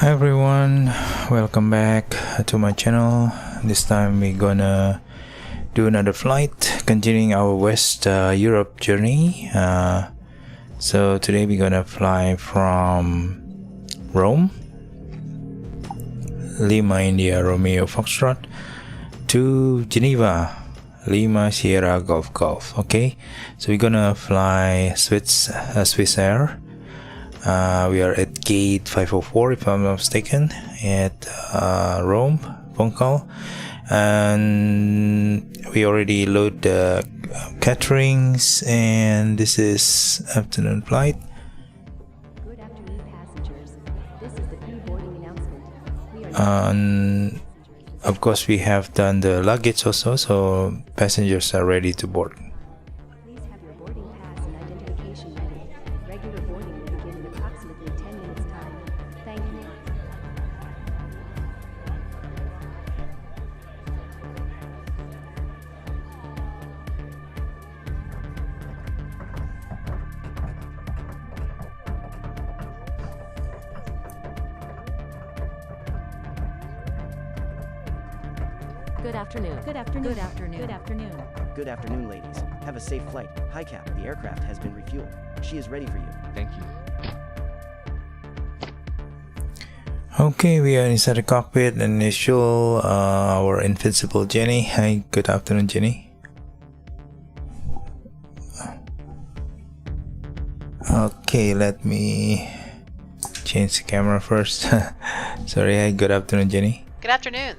Hi everyone, welcome back to my channel. This time we're gonna do another flight, continuing our West Europe journey. So today we're gonna fly from Rome, Lima India Romeo Foxtrot, to Geneva, Lima Sierra Golf Golf. Okay, so we're gonna fly Swiss Air. We are at gate 504 if I'm not mistaken, at Rome, Funchal, and we already load the caterings, and this is afternoon flight. Good afternoon, passengers. This is the pre-boarding announcement. We are And of course we have done the luggage also, so passengers are ready to board. Please have your boarding pass and identification ready. Regular boarding will begin in approximately 10 minutes time. Thank you. Good afternoon. Good afternoon. Good afternoon. Good afternoon. Good afternoon, ladies. Have a safe flight. Hi, Cap. The aircraft has been refueled. She is ready for you. Thank you. Okay, we are inside the cockpit and they show our invincible Jenny. Hi, good afternoon, Jenny. Okay, let me change the camera first. Sorry, hi, good afternoon, Jenny. Good afternoon.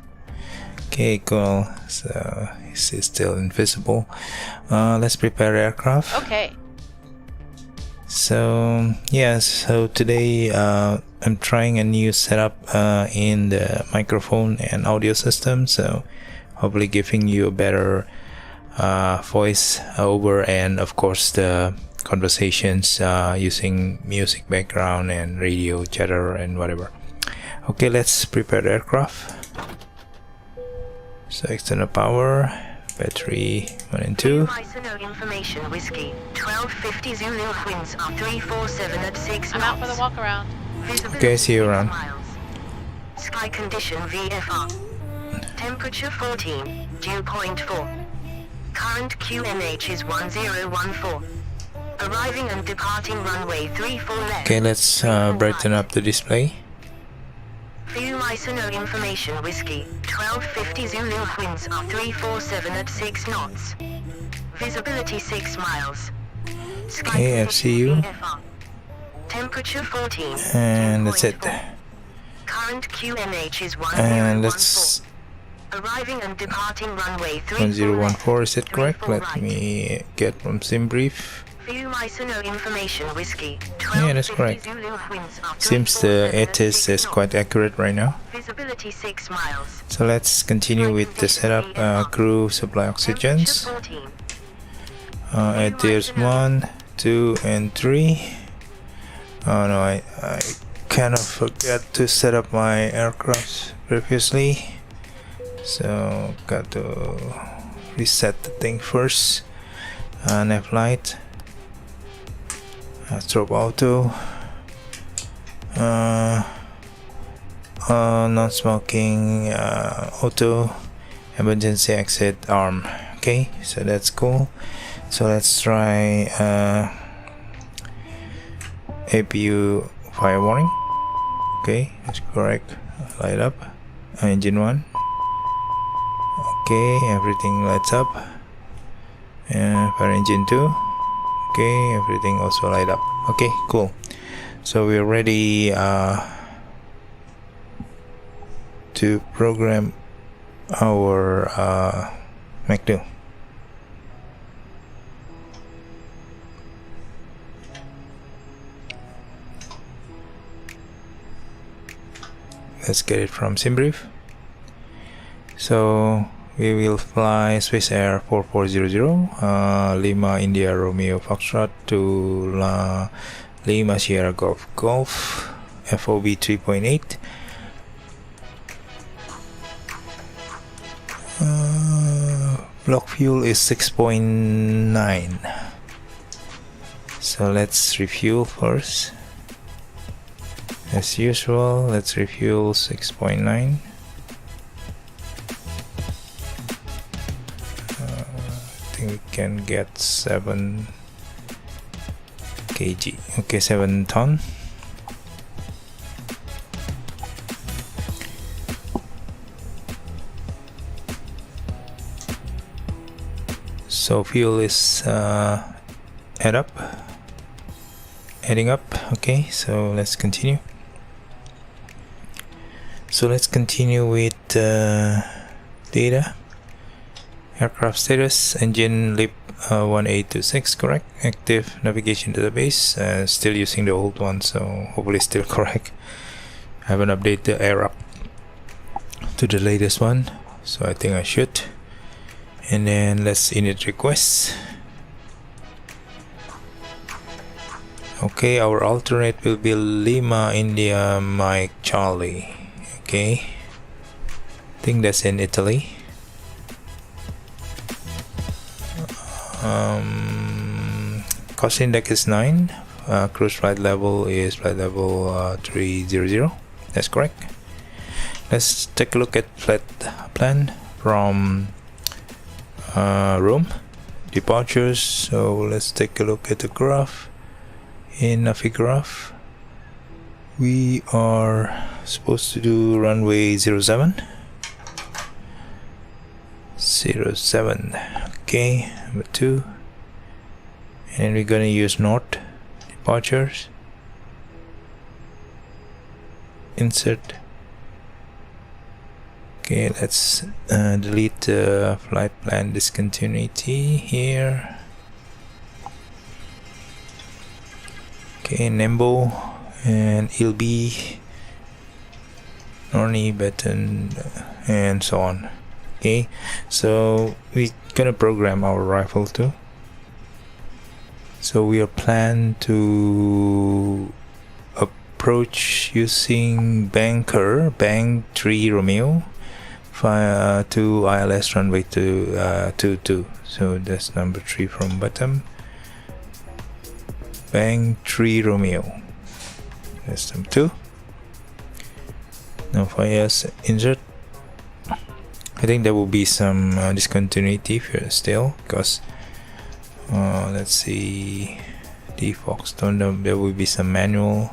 Okay, cool. So he's still invisible. Let's prepare aircraft. Okay. So yeah, so today I'm trying a new setup in the microphone and audio system, so hopefully giving you a better voice over, and of course the conversations using music background and radio chatter and whatever. Okay, let's prepare the aircraft. So external power, battery 1 and 2. Information whiskey 1250 Zulu winds are 347 at 6 I'm out for the walk around. Okay, see you around. Sky condition VFR. Temperature 14, dew point 4. Current QNH is 1014. Arriving and departing runway 34 left. Okay, let's brighten up the display. View ISO information whiskey 1250 Zulu winds are 347 at 6 knots. Visibility 6 miles. Sky Okay, condition FCU. VFR. Temperature 14. And that's it. Current QNH is 1014. And let's Arriving and departing runway 34 1014, is it correct? Let me get from SimBrief. View ISO information whiskey. Yeah, that's correct. Seems the ATIS is quite accurate right now. Visibility 6 miles. So let's continue with the setup. Crew supply oxygens. At tiers 1, 2 and 3. Oh no, I kind of forgot to set up my aircraft previously, so got to reset the thing first. Nav light, strobe auto, non-smoking auto, emergency exit arm. Okay, so that's cool. So let's try APU fire warning. Okay, that's correct. Light up. Engine 1. Okay, everything lights up. Fire engine 2. Okay, everything also light up. Okay, cool. So we're ready to program our Mach 2. Let's get it from SimBrief. So we will fly Swiss Air 4400, Lima India Romeo Foxtrot to Lima Sierra Golf Golf, FOB 3.8. Block fuel is 6.9. So let's refuel first. As usual, let's refuel 6.9. I think we can get 7 kg. Okay, 7 ton. So fuel is heading up. Okay, so let's continue. So let's continue with data. Aircraft status, engine LEAP 1826, correct. Active navigation database, still using the old one, so hopefully still correct. I haven't updated the air up to the latest one, so I think I should. And then let's init requests. Okay, our alternate will be Lima India Mike Charlie. Okay, I think that's in Italy. Cost index is 9. Cruise flight level is flight level 300. That's correct. Let's take a look at flight plan from Rome. Departures. So let's take a look at the graph. In Navigraph, we are supposed to do runway 07. Okay, number 2. And we're gonna use north departures. Insert. Okay, let's delete the flight plan discontinuity here. Okay, Nembo and Ilby, Norni, Betten, and so on. Okay, so we're gonna program our rifle too. So we are planned to approach using bank 3 Romeo to ILS runway 22. So that's number 3 from bottom. Bank 3 Romeo. That's number 2. Now fires insert. I think there will be some discontinuity here still, because let's see, defox tone, there will be some manual.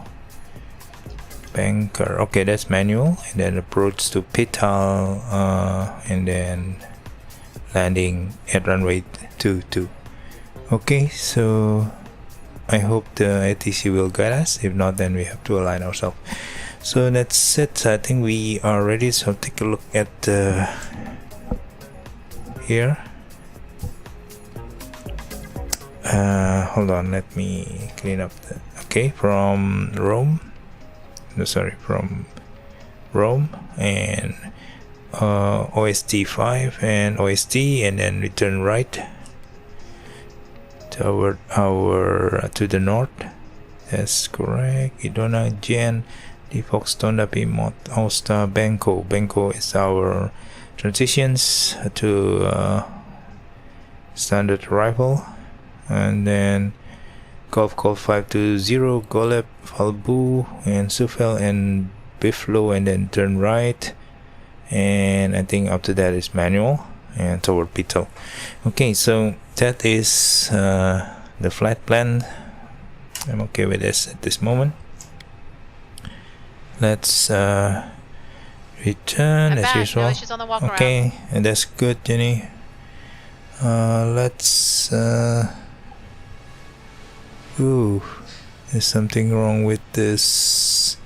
Banker, okay, that's manual. And then approach to Pital, and then landing at runway 22. Okay, so I hope the ATC will guide us. If not, then we have to align ourselves. So that's it. I think we are ready. So take a look at here. Hold on, let me clean up the. Okay, from Rome. No, sorry, from Rome and OST 5 and OST, and then return right toward to the north. That's correct. Idona Gen Defox Tonda Pimot Austa Benko. Benko is our transitions to standard rifle, and then Golf 520 Golep Falbu and Sufel and Biflo, and then turn right, and I think after that is manual and toward Pito. Okay, so that is the flight plan. I'm okay with this at this moment. Let's return as usual. No issues on the walk okay, around. and that's good, Jenny. Let's ooh, there's something wrong with this.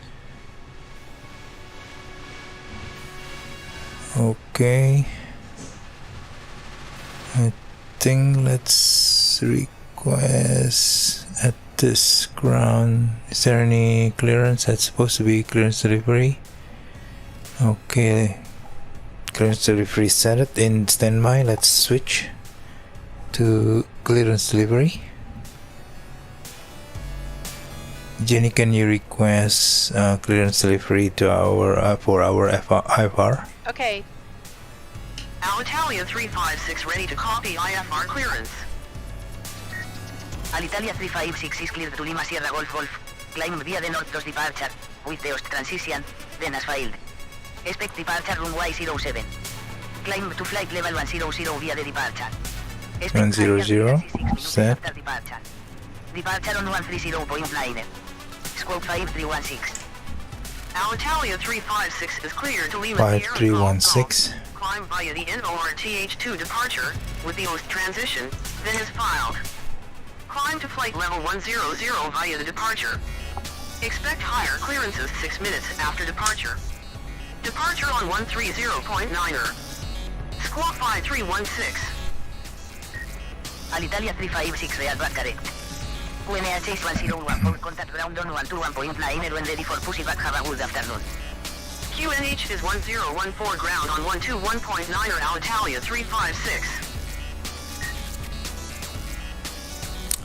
Okay, I think let's request at this ground. Is there any clearance? That's supposed to be clearance delivery. Okay, clearance delivery set it in standby. Let's switch to clearance delivery. Jenny, can you request clearance delivery to our for our IFR? Okay. Alitalia 356 ready to copy IFR clearance. Alitalia 356 is cleared to Lima Sierra Golf Golf. Climb via the north to departure. with the host transition, then as failed. Expect departure runway 07. Climb to flight level 100 via the departure. 100, set. After departure. Departure on 130.9. Squawk 5316. Alitalia 356 is clear to leave at the 5316. Climb via the NORTH2 departure, with the host transition, then is filed. Climb to flight level 100 via the departure. Expect higher clearances 6 minutes after departure. Departure on 130.9er. Squawk 5316. Alitalia 356 real back correct. QNH 101 for contact ground on 121.9 when ready for pushing back. Have a good afternoon. QNH is 1014 ground on 121.9er Alitalia 356.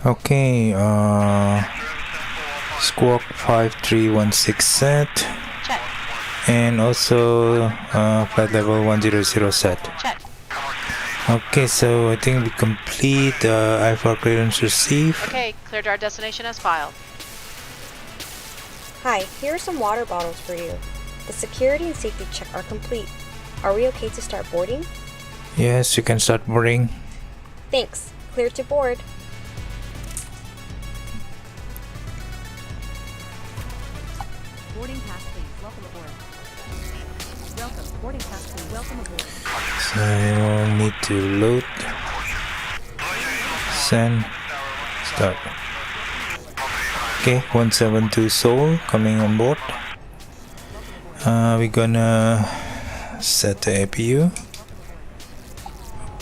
Okay, squawk 5316 set. Check. And also flight level 100 set. Check. Okay, so I think we complete IFR clearance receive. Okay, cleared our destination as filed. Hi, here are some water bottles for you. The security and safety check are complete. Are we okay to start boarding? Yes, you can start boarding. Thanks. Clear to board. Boarding pass, please. Welcome aboard. Welcome. Boarding pass, please. Welcome aboard. So you need to load, send, start. Okay, 172 Seoul coming on board. We're gonna set the APU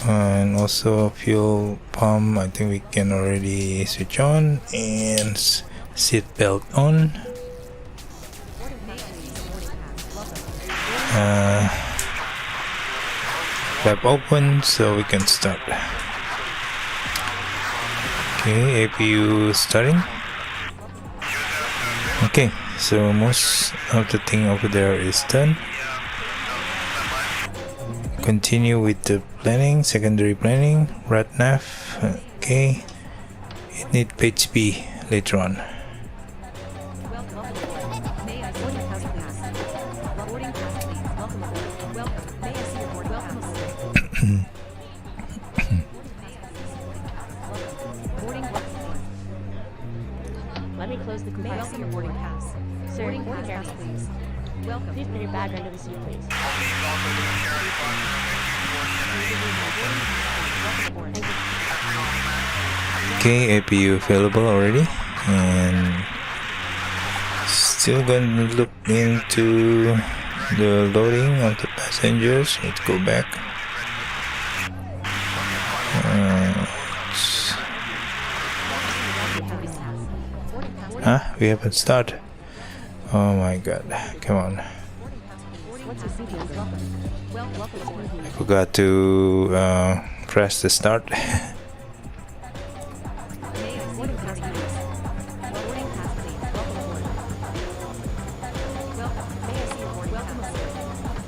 and also fuel pump. I think we can already switch on, and seat belt on. Flap open so we can start. Okay, APU starting. Okay, so most of the thing over there is done. Continue with the planning, secondary planning, RADNAV. Okay, it need page B later on. May I boarding pass, please? Boarding pass, please. Welcome aboard. Welcome. May I see your boarding pass? Boarding pass, please. Let me close the May I see your boarding pass? Sir, Boarding board pass, careful. please. Welcome. Please put your bag under the seat, please. Welcome aboard. Okay, APU available already, and still gonna look into the loading of the passengers. Let's go back. We haven't started. Oh my god, come on. What's your seat number? Welcome aboard. I forgot to press the start. May I boarding pass, please? Boarding pass, please. Welcome aboard. Welcome. May I see your boarding pass?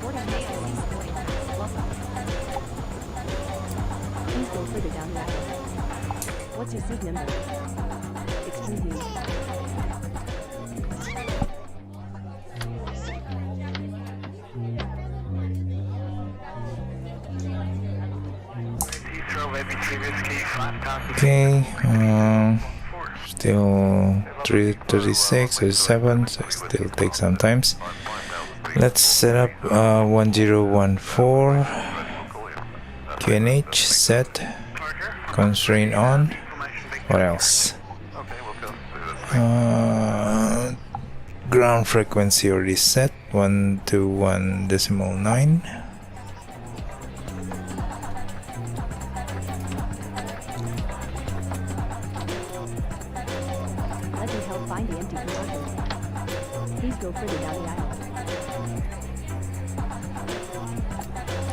Boarding may I see your boarding pass? Welcome. Please go further down the aisle. What's your seat number? Excuse me. Okay, still 336 or 7, so it still takes some time. Let's set up 1014 QNH set, constraint on. What else? Ground frequency already set, 121.9. Let me help find the empty compartment. Please go further down the aisle.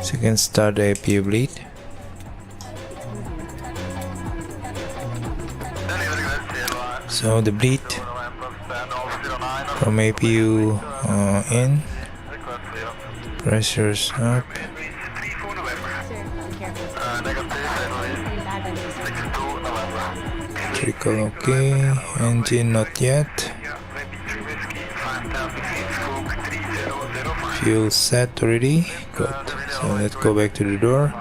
So you can start the APU bleed. So the bleed from APU in, pressures up, Sir, be careful. Put your bag under the seat. trickle okay, engine not yet. fuel set already. Good. So let's go back to the door.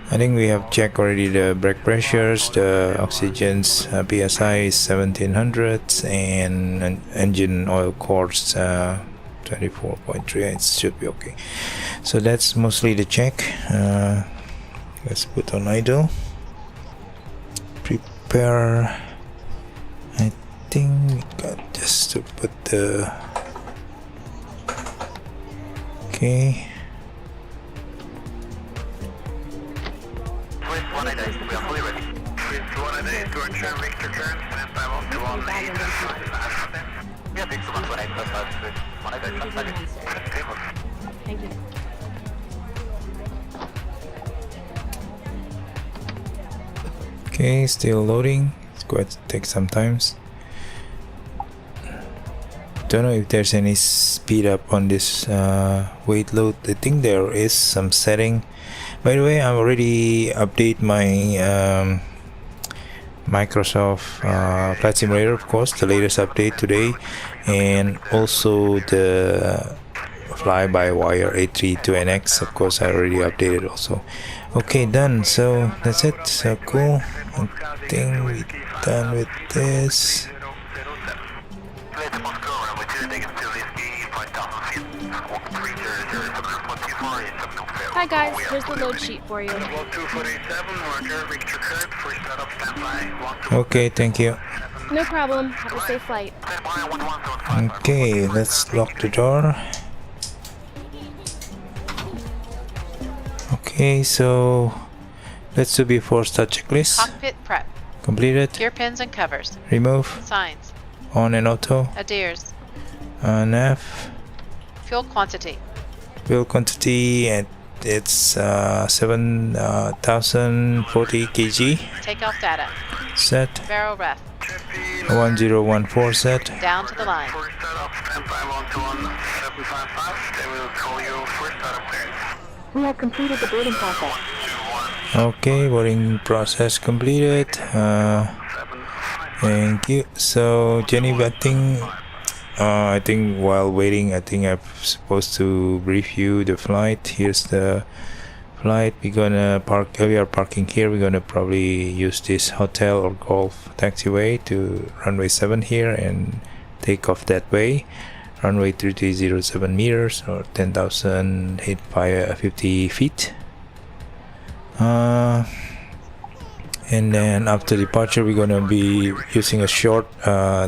I think we have checked already the brake pressures, the oxygen's PSI is 1700 and engine oil course 24.3. It should be okay. So that's mostly the check. Let's put on idle. Prepare. I think we got just to put the okay. Thank you. Okay, still loading. It's going to take some time. Don't know if there's any speed up on this weight load. I think there is some setting. By the way, I already update my Microsoft Flight Simulator, of course, the latest update today, and also the fly-by-wire A32NX, of course, I already updated also. Okay, done. So that's it. So cool. I think we're done with this. Hi guys, here's the load sheet for you. Okay, thank you. No problem. Have a safe flight. Okay, let's lock the door. Okay, so let's do before start checklist. Cockpit prep. Completed. Gear pins and covers. Remove. Signs. On and auto. Adheres. Nav. Fuel quantity. Fuel quantity, and it's 7,040 kg. Takeoff data. Set. Barrel ref. 1014 set. Down to the line. We have completed the boarding process. Okay, boarding process completed. Thank you. So Geneva, I think while waiting, I think I'm supposed to brief you the flight. Here's the flight. We're gonna park. We are parking here. We're gonna probably use this hotel or golf taxiway to runway 7 here and take off that way. Runway 3307 meters or 10,850 feet. And then after departure, we're gonna be using a short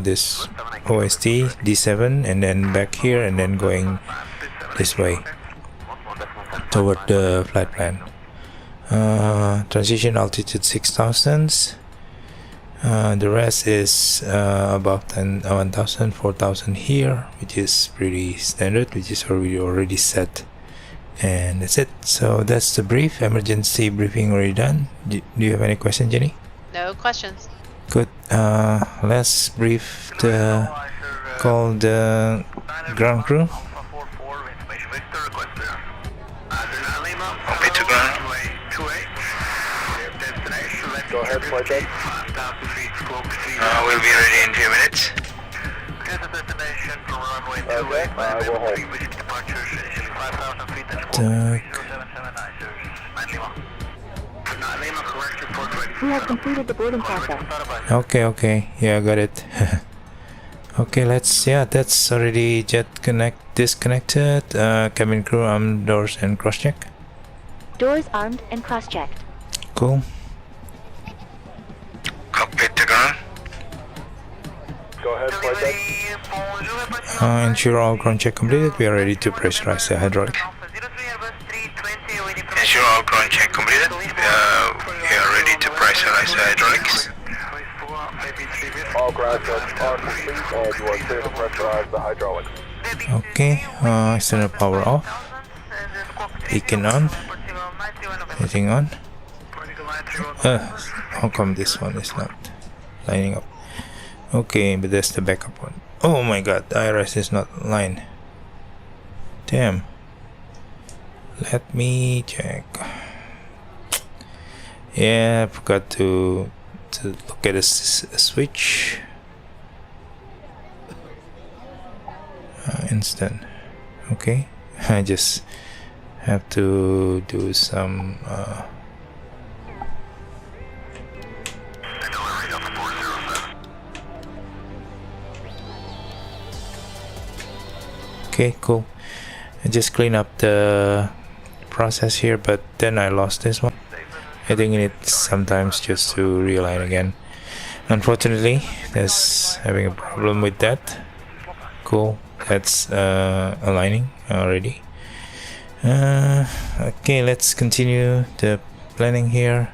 this OST D7 and then back here and then going this way toward the flight plan. Transition altitude 6,000. The rest is about 1,000, 4,000 here, which is pretty standard, which is already set. And that's it. So that's the brief. Emergency briefing already done. Do you have any question, Jenny? No questions. Good. Let's brief the ground crew. Okay, to ground. Go ahead, flight deck. We'll be ready in 2 minutes. Okay, I will hold. We have completed the boarding process. Okay, yeah, I got it. Okay, that's already disconnected. Cabin crew, armed doors and cross check. Doors armed and cross-checked. Cool. Cockpit to ground. Go ahead, flight deck. Ensure all ground check completed. We are ready to pressurize the hydraulics. Ensure all ground check completed. We are ready to pressurize the hydraulics. All ground checks are complete and you are clear to pressurize the hydraulics. Okay, external power off. Beacon on. Anything on? How come this one is not lining up? Okay, but that's the backup one. Oh my god, the IRS is not line. Damn. Let me check. Yeah, I forgot to look at a switch. Instant. Okay. I just have to do some okay, cool. I just clean up the process here, but then I lost this one. I think it needs sometimes just to realign again. Unfortunately, there's having a problem with that. Cool, that's aligning already. Okay, let's continue the planning here.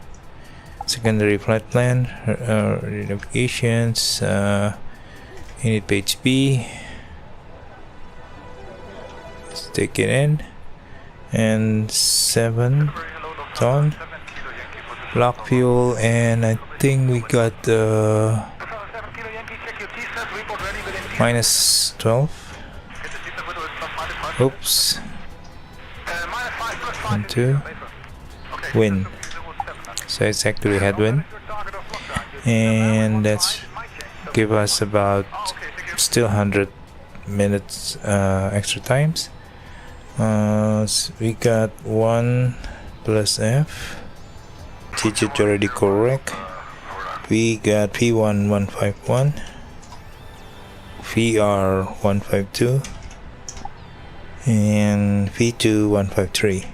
Secondary flight plan, notifications, unit page B. Let's take it in. And 7 ton block fuel, and I think we got minus 12. Oops. 1, 2. Wind. So it's actually headwind, and that's give us about still 100 minutes extra times. So we got 1 plus F. Digit already correct. We got P1 151, VR 152, and V2 153.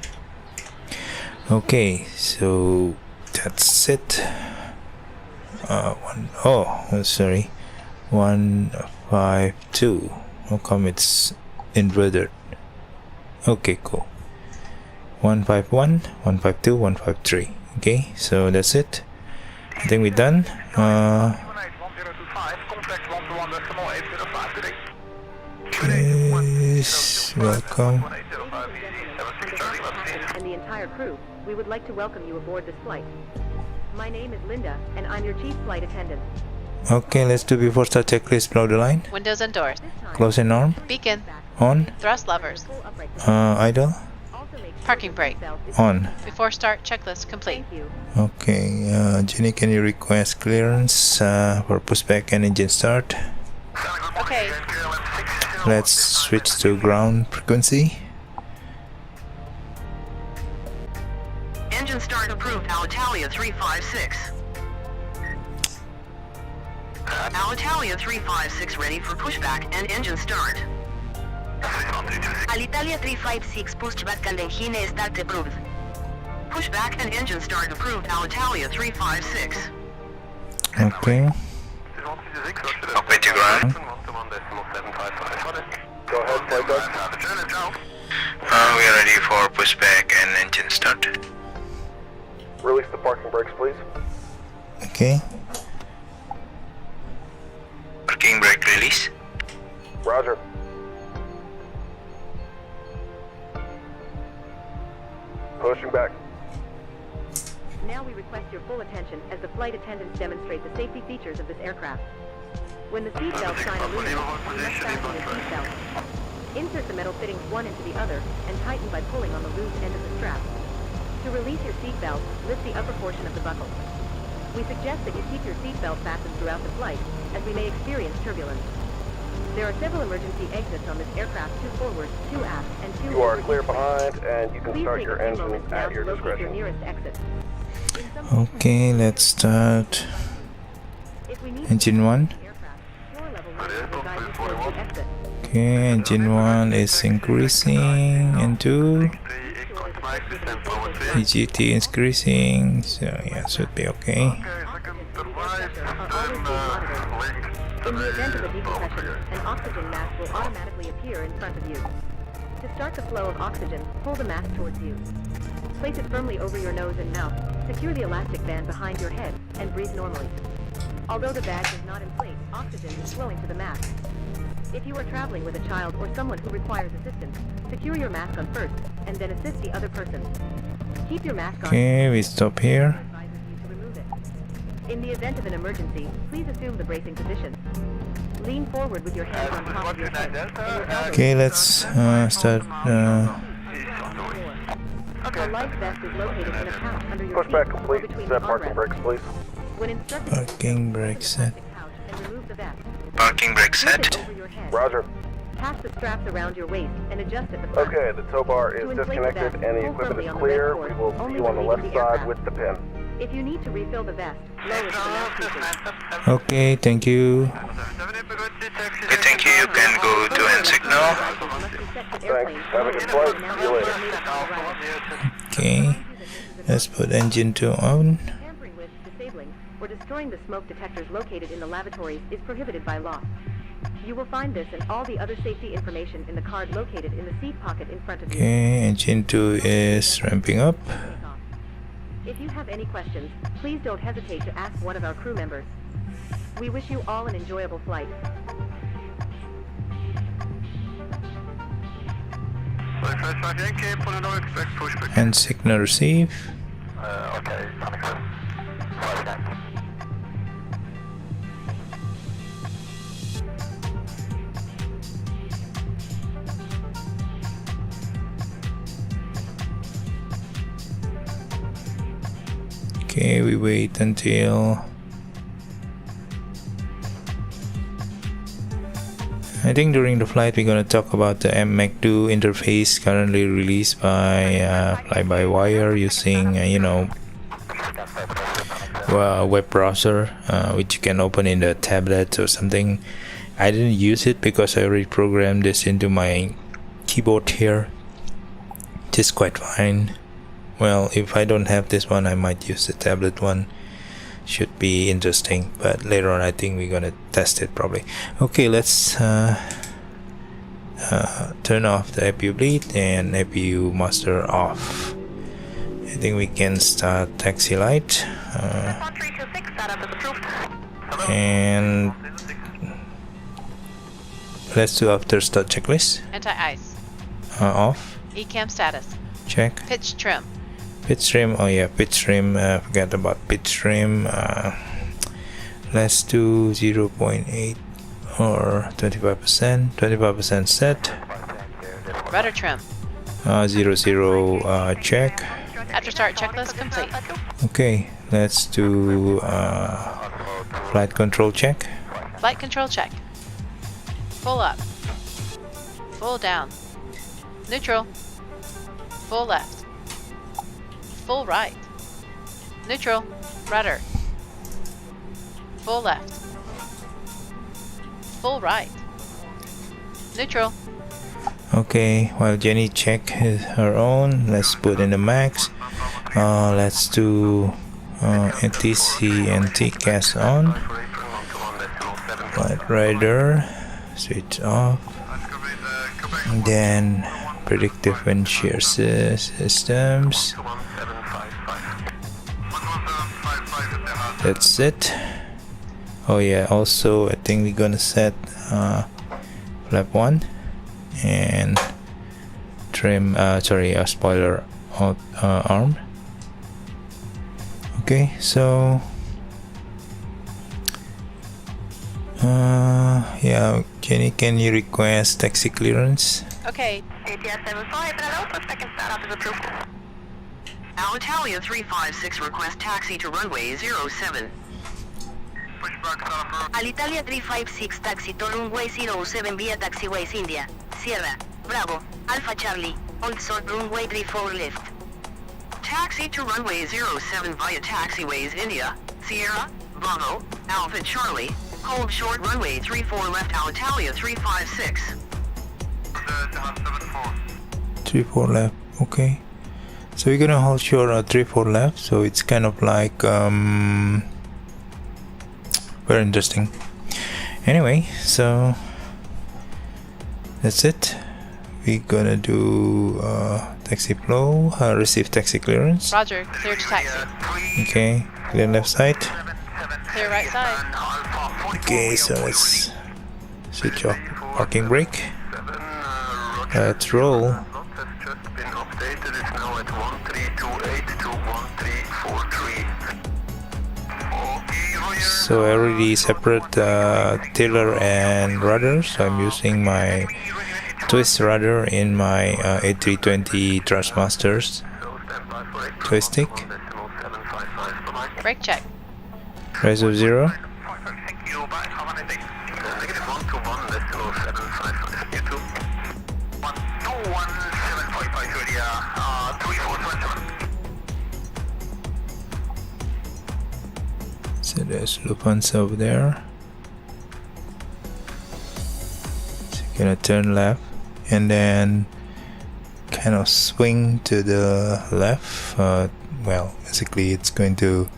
Okay, so that's it. 152. How come it's inverted? Okay, cool. 151, 152, 153. Okay, so that's it. I think we're done. Please welcome. And the entire crew, we would like to welcome you aboard this flight. My name is Linda, and I'm your chief flight attendant. Okay, let's do before start checklist. Blow the line. Windows and doors. Close and arm. Beacon. On. Thrust levers. Idle. Parking brake. On. Before start checklist complete. Thank you. Okay, Jenny, can you request clearance for pushback and engine start? Okay. Let's switch to ground frequency. Engine start approved. Alitalia 356. Alitalia 356 ready for pushback and engine start. Alitalia 356 pushback and engine start approved. Pushback and engine start approved. Alitalia 356. Okay. Okay to ground. Go ahead, flight deck. We are ready for pushback and engine start. Release the parking brakes, please. Okay. Parking brake release. Roger. Pushing back. Now we request your full attention as the flight attendants demonstrate the safety features of this aircraft. When the seatbelt sign illuminates, you must fasten your seatbelt. Insert the metal fittings one into the other and tighten by pulling on the loose end of the strap. To release your seatbelt, lift the upper portion of the buckle. We suggest that you keep your seatbelt fastened throughout the flight, as we may experience turbulence. There are several emergency exits on this aircraft, 2 forward, 2 aft, and 2 You are over clear each way. behind, and you can Please start take your a few engine moments now at to your locate your discretion. nearest exit. Okay, let's start. If we need Engine 1. aircraft, floor level will guide you towards the exit. Okay, engine 1 is increasing, and 2. EGT is increasing, so yeah, should be okay. In the event of a decompression, an oxygen mask will automatically appear in front of you. To start the flow of oxygen, pull the mask towards you. Place it firmly over your nose and mouth, secure the elastic band behind your head, and breathe normally. Although the bag is not inflated, oxygen is flowing to the mask. If you are traveling with a child or someone who requires assistance, secure your mask on first, and then assist the other person. Keep your mask on. Okay, we stop here. Advises you to remove it. In the event of an emergency, please assume the bracing position. Lean forward with your hands on top of your head. And your elbows Okay, let's start. The life vest is located in a pouch under your Pushback seat or complete. between Set the parking armrests. brakes, please. When instructed, Parking brake set. pouch and remove the vest. Parking brake Place it set. over your head. Roger. Pass the straps around your waist and adjust at the front. Okay, the tow bar is To inflate the disconnected vest, and the pull equipment firmly is on the clear. red cord, We will see only you on the when left leaving the side aircraft. with the pin. If you need to refill the vest, lower to the mouth feature. Okay, thank you. Okay, thank you. You can go to end signal. Thanks. Have a good flight. See you later. Okay, let's put engine to on. Tampering with, disabling, or destroying the smoke detectors located in the lavatories is prohibited by law. You will find this and all the other safety information in the card located in the seat pocket in front of you. Okay, engine 2 is ramping up. If you have any questions, please don't hesitate to ask one of our crew members. We wish you all an enjoyable flight. And signal receive. Okay. Okay, we wait until I think during the flight we're gonna talk about the MAC2 interface currently released by fly-by-wire using web browser, which you can open in the tablet or something. I didn't use it because I already programmed this into my keyboard here. It is quite fine. Well, if I don't have this one, I might use the tablet one. Should be interesting, but later on I think we're gonna test it probably. Okay, let's turn off the APU bleed and APU master off. I think we can start taxi light, and let's do after start checklist. Anti-ice. Off. ECAM status. Check. Pitch trim. Pitch trim. Oh yeah, pitch trim. Forget about pitch trim. Let's do 0.8 or 25%. 25% set. Rudder trim. 00 check. After start checklist complete. Okay, let's do flight control check. Flight control check. Full up. Full down. Neutral. Full left. Full right. Neutral. Rudder. Full left. Full right. Neutral. Okay, while Jenny check her own, let's put in the max. Let's do NTC and TCAS on. Flight radar switch off. And then predictive wind shear systems. That's it. Oh yeah, also I think we're gonna set flap 1 and trim spoiler arm. Okay, so yeah, Jenny, can you request taxi clearance? Okay. Alitalia 356 request taxi to runway 07. Alitalia 356 taxi to runway 07 via taxiways India, Sierra, Bravo, Alpha Charlie, hold short runway 34 left. Taxi to runway 07 via taxiways India, Sierra, Bravo, Alpha Charlie, hold short runway 34 left Alitalia 356. 34 left, okay. So we're gonna hold short 34 left, so it's kind of like very interesting. Anyway, so that's it. We're gonna do taxi flow, receive taxi clearance. Roger. Clear to taxi. Okay, clear left side. Clear right side. Okay, so let's switch off parking brake. Let's roll. So I already separate tiller and rudder, so I'm using my twist rudder in my A320 Thrustmasters joystick. Brake check. Rise of 0. So there's Lufthansa over there. So you're gonna turn left and then kind of swing to the left. Well, basically it's going to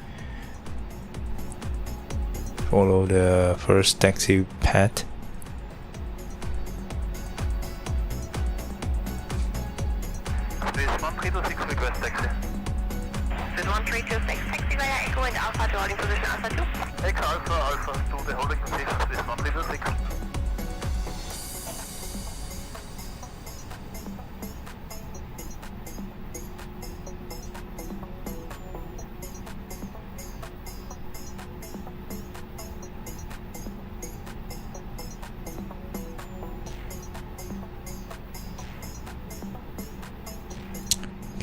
follow the first taxi path. This 1326 request taxi. This 1326 taxi via Echo and Alpha to holding position Alpha 2. Echo Alpha, Alpha to the holding position, this 1326.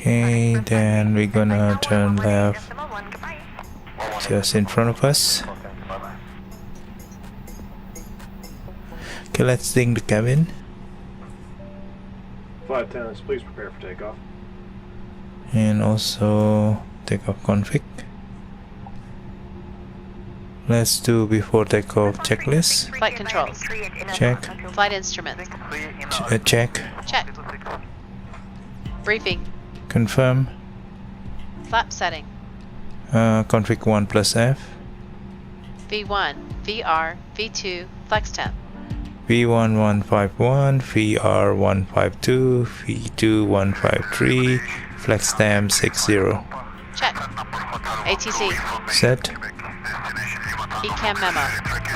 Okay, then we're gonna turn left just in front of us. Okay, let's ding the cabin. Flight attendants, please prepare for takeoff. And also takeoff config. Let's do before takeoff checklist. Flight controls. Check. Flight instruments. Check. Check. Briefing. Confirm. Flap setting. Config 1 plus F. V1, VR, V2, flex temp. V1 151, VR 152, V2 153, flex temp 60. Check. ATC. Set. ECAM memo.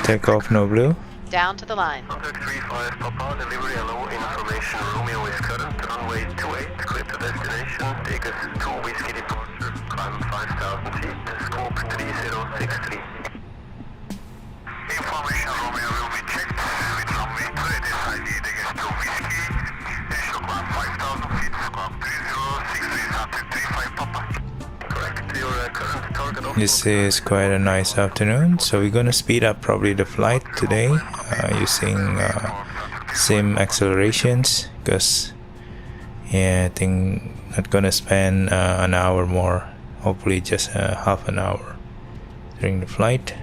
Takeoff no blue. Down to the line. Contact 35 Papa, delivery allow information. Romeo is current, runway 28, clear to destination. Take us to Whiskey departure, climb 5,000 feet, scope 3063. Information Romeo will be checked with runway 28 ID, take us to Whiskey. Initial climb 5,000 feet, scope 3063 Papa. Correct, your current target of... This is quite a nice afternoon, so we're gonna speed up probably the flight today using sim accelerations, because yeah, I think not gonna spend an hour more, hopefully just half an hour during the flight.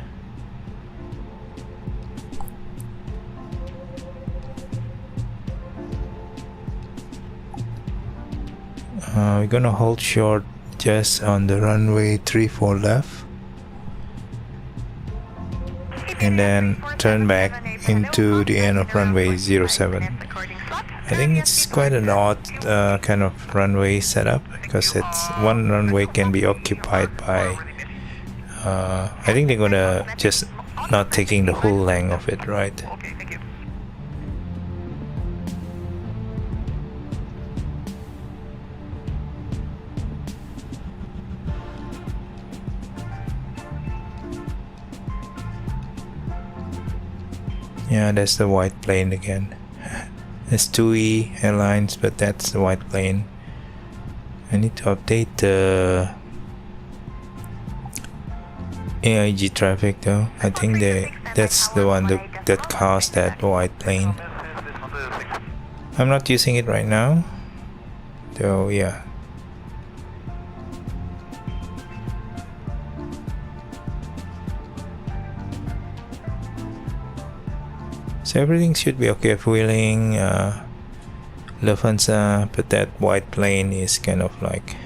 We're gonna hold short just on the runway 34 left and then turn back into the end of runway 07. I think it's quite an odd kind of runway setup, because it's one runway can be occupied by I think they're gonna just not taking the whole length of it, right? Yeah, that's the white plane again. It's TUI Airlines, but that's the white plane. I need to update the AIG traffic though. I think that's the one that caused that white plane. I'm not using it right now, though. Yeah. So everything should be okay. Fueling, Lufthansa, but that white plane is kind of like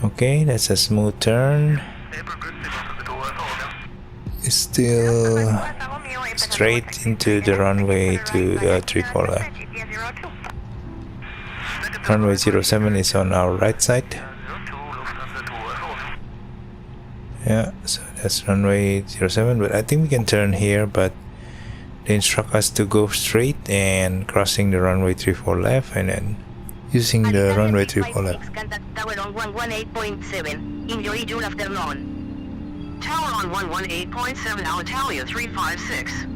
okay, that's a smooth turn. It's still straight into the runway to 34 left. Runway 07 is on our right side. Yeah, so that's runway 07, but I think we can turn here, but they instruct us to go straight and crossing the runway 34 left and then using the runway 34 left. Tower on 118.7. Enjoy your afternoon. Tower on 118.7, Alitalia 356.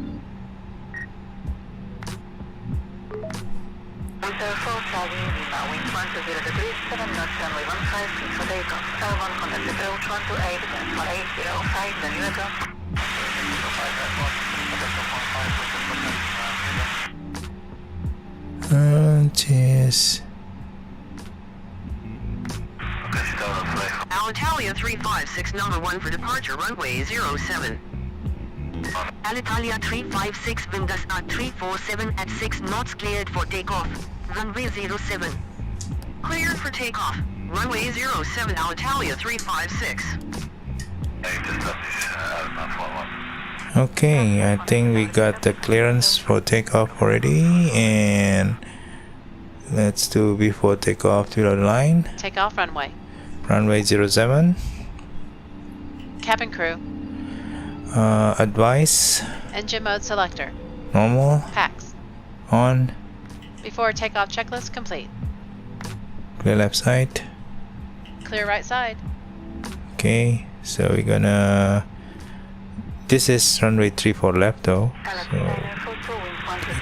wind 120 degrees, 7 knots, runway 15 for takeoff. L1 contact approach 128 again for 805, then you go. Cheers. Alitalia 356, number 1 for departure, runway 07. Alitalia 356, wind at 347 at 6 knots, cleared for takeoff, runway 07. Cleared for takeoff, runway 07, Alitalia 356. Okay, I think we got the clearance for takeoff already, and let's do before takeoff to the line. Takeoff runway. Runway 07. Cabin crew. Advice. Engine mode selector. Normal. Pax. On. Before takeoff checklist complete. Clear left side. Clear right side. Okay, so we're gonna... This is runway 34 left though, so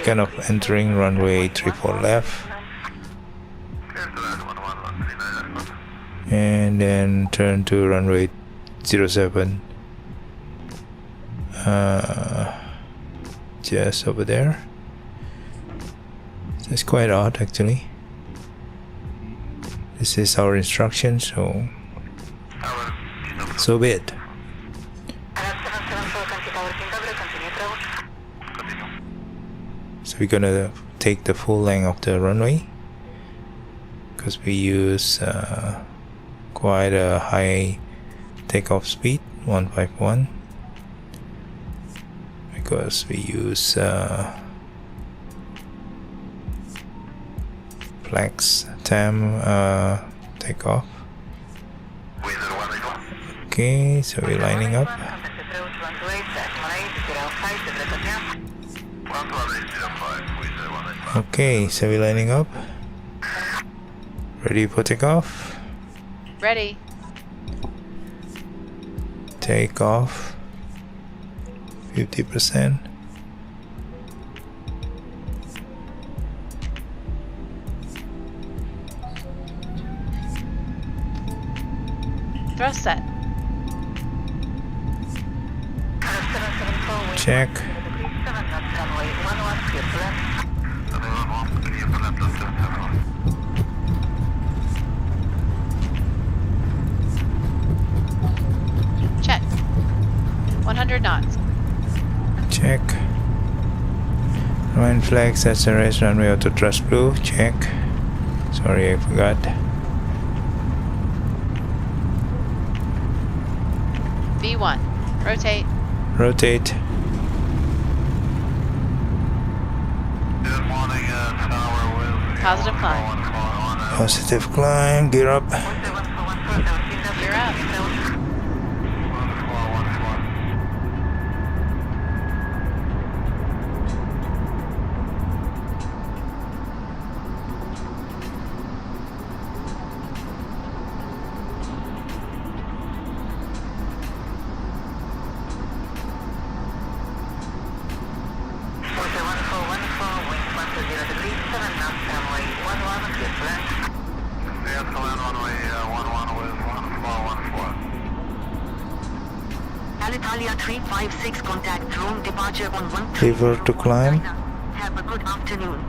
kind of entering runway 34 left, and then turn to runway 07, just over there. So it's quite odd actually. This is our instruction, so be it. So we're gonna take the full length of the runway because we use quite a high takeoff speed, 151, because we use flex TAM takeoff. Okay, so we're lining up. Okay, so we're lining up. Ready for takeoff? Ready. Takeoff. 50%. Thrust set. Check. Check. 100 knots. Check. Wind flags, SRS, runway auto thrust blue. Check. Sorry, I forgot. V1. Rotate. Rotate. Positive climb. Positive climb. Gear up. Gear up. Alitalia 356, contact drone departure on 130. River to climb. Have a good afternoon.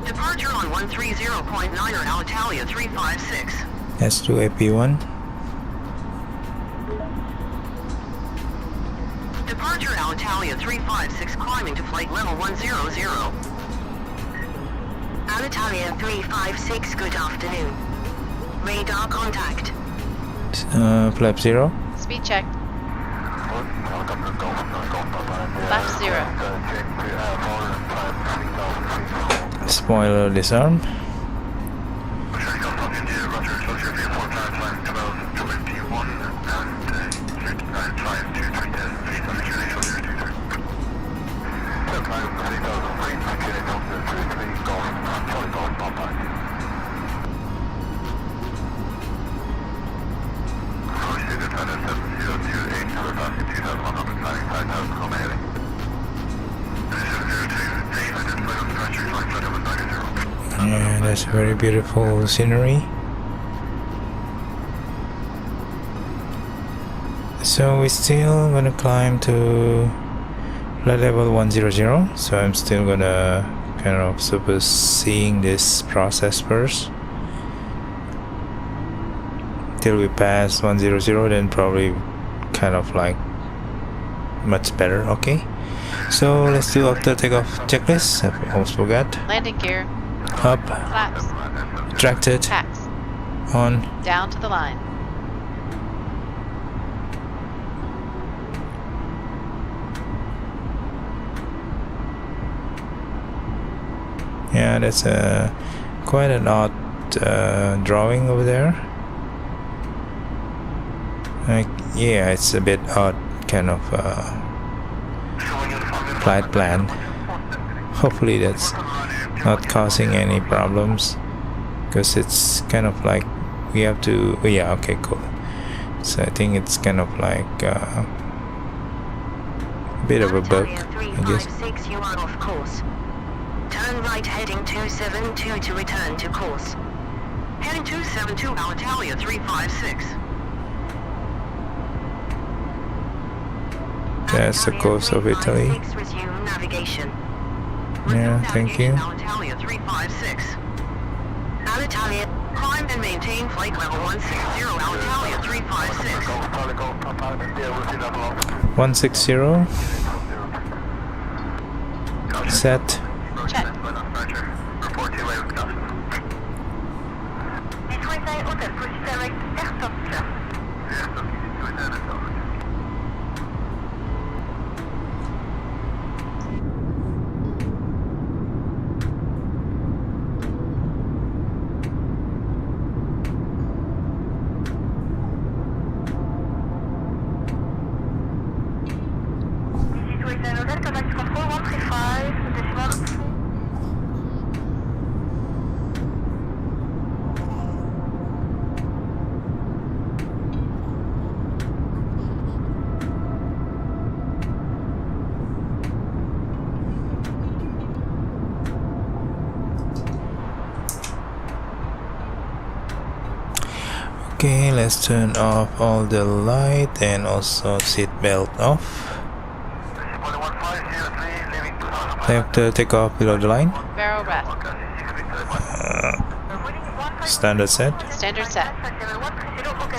Departure on 130.9 or Alitalia 356. S2 AP1. Departure Alitalia 356, climbing to flight level 100. Alitalia 356, good afternoon. Radar contact. Flap 0. Speed check. Left 0. Spoiler disarm. Yeah, that's a very beautiful scenery. So we're still gonna climb to flight level 100. So I'm still gonna kind of seeing this process first till we pass 100, then probably kind of like much better. Okay, so let's do after takeoff checklist. I almost forgot. Landing gear. Up. Flaps. Retracted. Tax. On. Down to the line. Yeah, that's quite an odd drawing over there. Yeah, it's a bit odd kind of flight plan. Hopefully that's not causing any problems, because it's kind of like we have to. Oh, yeah, okay, cool. So I think it's kind of like a bit of a bug, I guess. You are off course. Turn right heading 272 to return to course. Heading 272 Alitalia 356. That's the coast of Italy. Resume navigation. Yeah, thank you. Alitalia 356. Alitalia. Climb and maintain flight level 160 Alitalia 356. 160. Set. Check. Okay, let's turn off all the light and also seat belt off. After take off below the line. Barrel rest. Standard set. Standard set.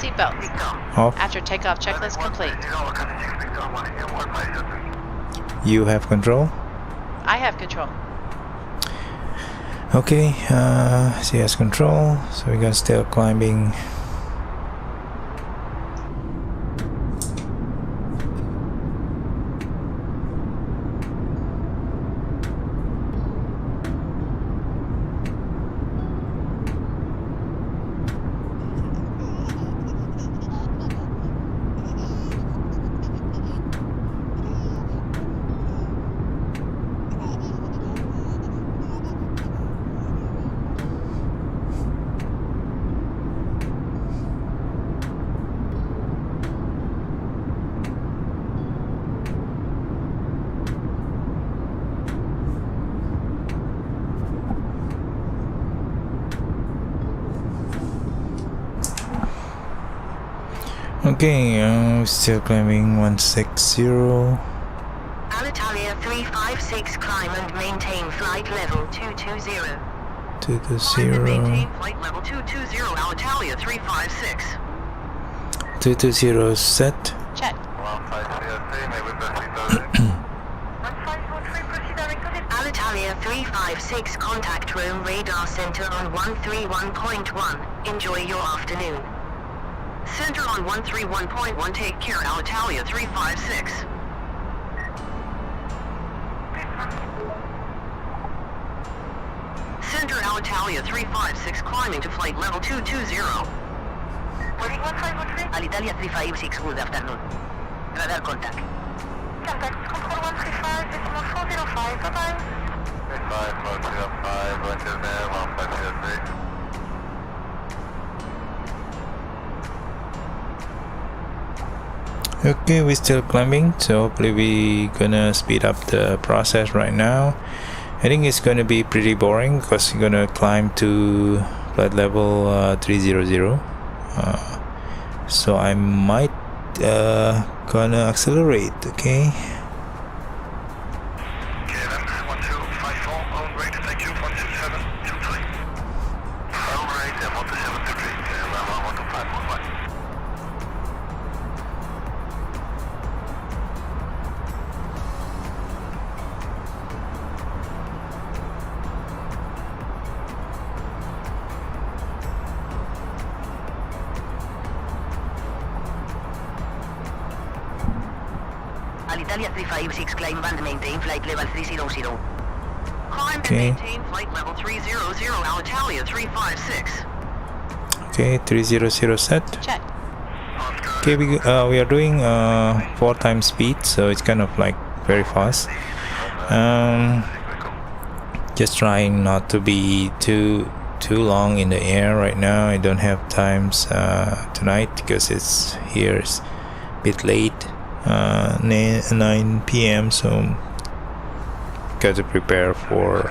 Seatbelts. Off. After takeoff checklist complete. You have control. I have control. Okay, she has control, so we got still climbing. Okay, still climbing 160. Alitalia 356, climb and maintain flight level 220. 220. Maintain flight level 220 Alitalia 356. 220 set. Check. Alitalia 356, contact room radar center on 131.1. Enjoy your afternoon. Center on 131.1. Take care Alitalia 356. Center Alitalia 356 climbing to flight level 220. Alitalia 356, good afternoon. Radar contact. Contact control 135, decimal 405, bye-bye. 405, roger there, 1503. Okay, we're still climbing, so hopefully we gonna speed up the process right now, I think it's going to be pretty boring because you're going to climb to flight level 300. So I might gonna accelerate. Okay. Alitalia 356 climb and maintain flight level 300. Climb and Okay. maintain flight level 300, Alitalia 356. Okay, 300 set. Check. Okay, we are doing 4 times speed, so it's kind of like very fast. Just trying not to be too long in the air right now. I don't have times tonight because it's a bit late, 9 p.m. so got to prepare for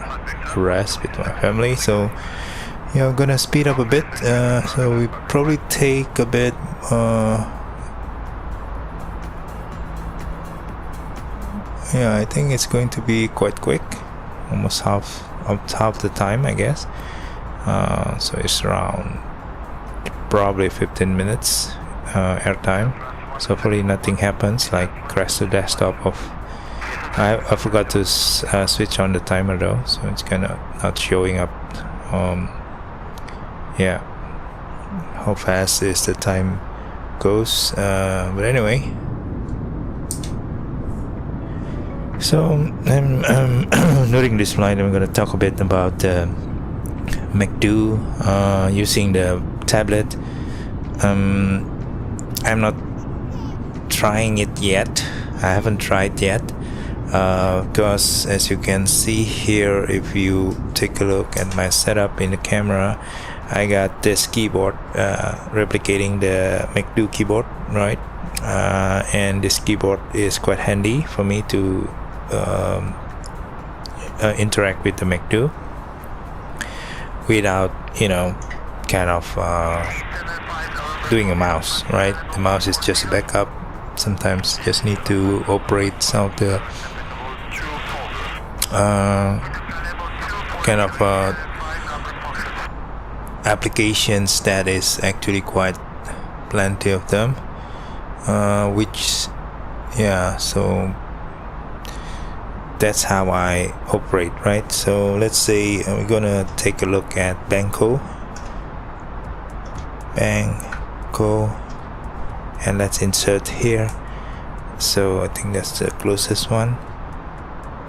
a rest with my family. So yeah, I'm gonna speed up a bit, so we probably take a bit yeah, I think it's going to be quite quick, almost half the time, I guess. So it's around probably 15 minutes air time. So hopefully nothing happens like crash the desktop of I forgot to switch on the timer though, so it's kind of not showing up. Yeah, how fast is the time goes, but anyway. So during this flight I'm going to talk a bit about McDo using the tablet. I'm not trying it yet. I haven't tried yet because as you can see here, if you take a look at my setup in the camera, I got this keyboard replicating the McDo keyboard, right? And this keyboard is quite handy for me to interact with the McDo without, kind of doing a mouse, right? The mouse is just a backup. Sometimes just need to operate some of the kind of applications that is actually quite plenty of them, which so that's how I operate, right? So let's say we're gonna take a look at Banco, and let's insert here. So I think that's the closest one.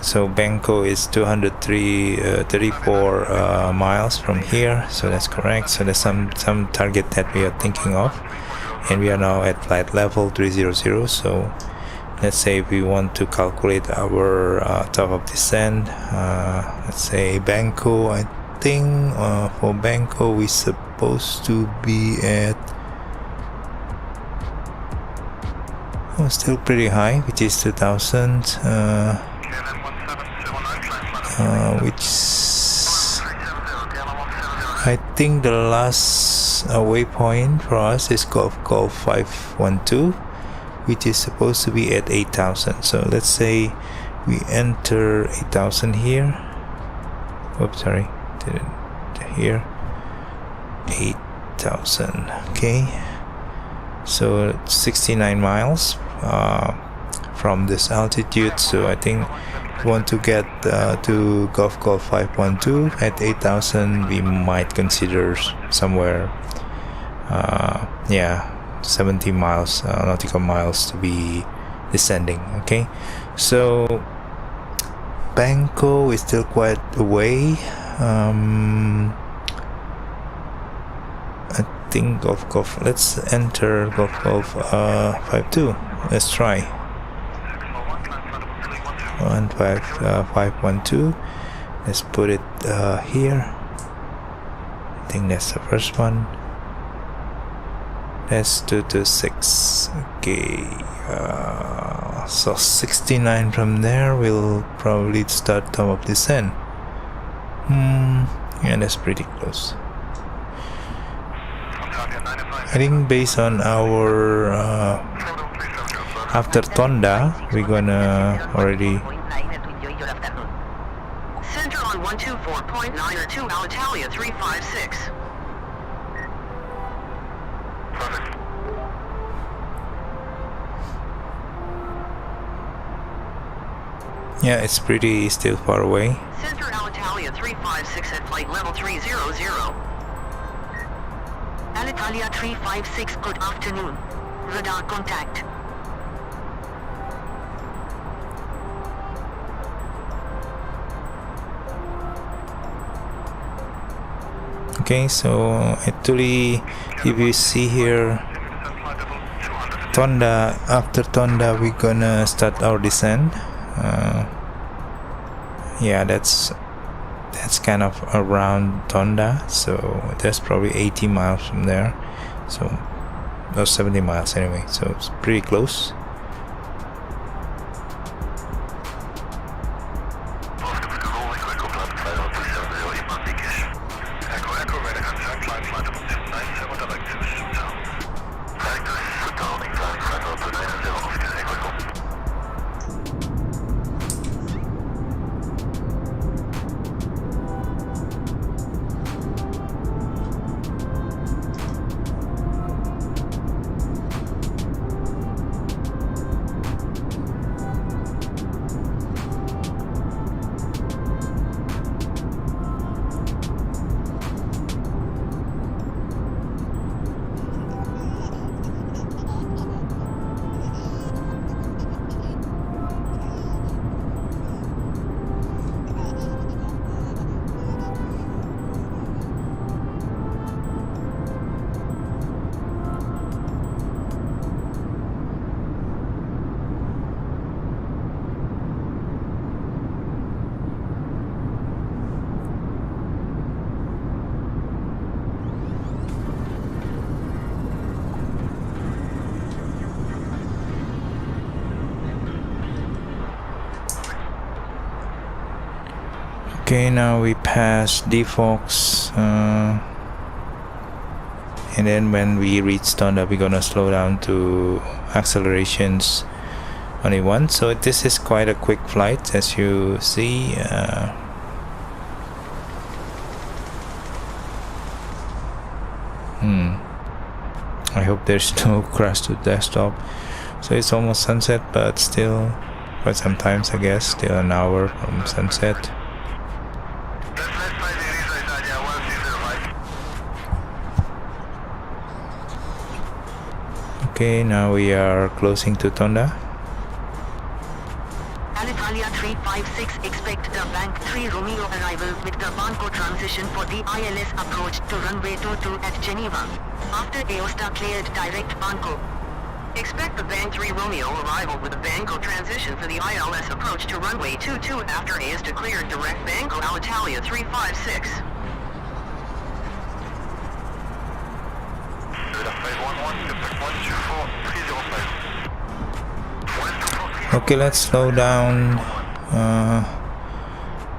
So Banco is 234 miles from here, so that's correct. So there's some target that we are thinking of, and we are now at flight level 300. So let's say if we want to calculate our top of descent, let's say Banco, I think for Banco we're supposed to be at still pretty high, which is 2000, which I think the last waypoint for us is Golf 512, which is supposed to be at 8000. So let's say we enter 8000 here. Oops, sorry, here 8000. Okay, so 69 miles from this altitude. So I think we want to get to Golf 512 at 8000. We might consider somewhere 70 miles nautical miles to be descending. Okay, so Banco is still quite away. I think Golf. Let's enter Golf 52. Let's try 512. Let's put it here. I think that's the first one. That's 226. Okay, so 69 from there. We'll probably start top of descent. Yeah, that's pretty close. I think based on our after Tonda, we're gonna already. Center on 124.9 or 2 Alitalia 356. Yeah, it's pretty still far away. Center Alitalia 356 at flight level 300. Alitalia 356, good afternoon. Radar contact. Okay, so actually, if you see here, Tonda, after Tonda, we're gonna start our descent. Yeah, that's kind of around Tonda, so that's probably 80 miles from there, so or 70 miles anyway, so it's pretty close. Okay, now we pass Defox, and then when we reach Tonda, we're gonna slow down to accelerations only 1. So this is quite a quick flight, as you see. I hope there's no crash to desktop. So it's almost sunset, but still quite some times, I guess. Still an hour from sunset. Okay, now we are closing to Tonda. Alitalia 356, expect the Bank 3 Romeo arrival with the Banco transition for the ILS approach to runway 22 at Geneva. After AOSTA cleared direct Banco. Expect the Bank 3 Romeo arrival with the Banco transition for the ILS approach to runway 22 after AOSTA cleared direct Banco Alitalia 356. Okay, let's slow down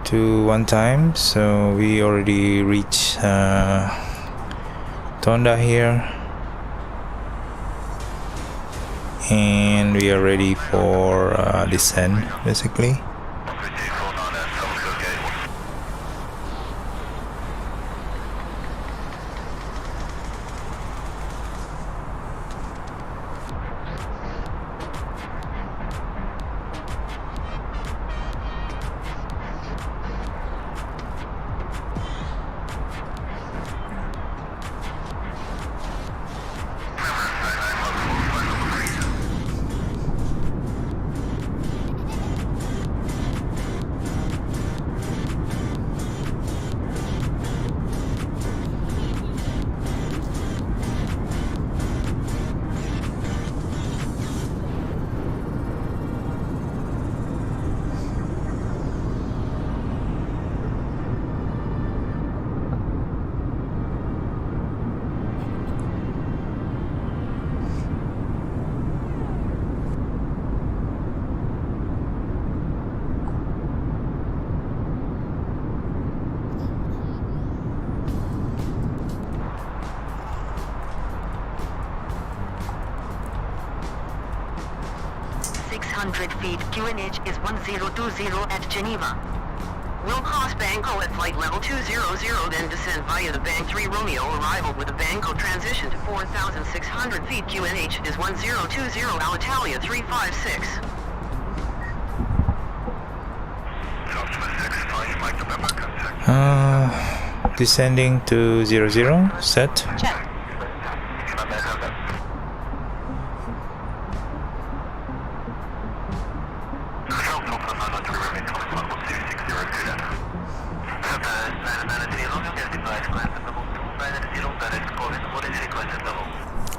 to 1 time. So we already reached Tonda here, and we are ready for descent basically. 2,600 feet. QNH is 1020 at Geneva. Will pass Banco at flight level 200, then descend via the Bank 3 Romeo arrival with a Banco transition to 4,600 feet. QNH is 1020 Alitalia 356. Descending to 00, set. Check.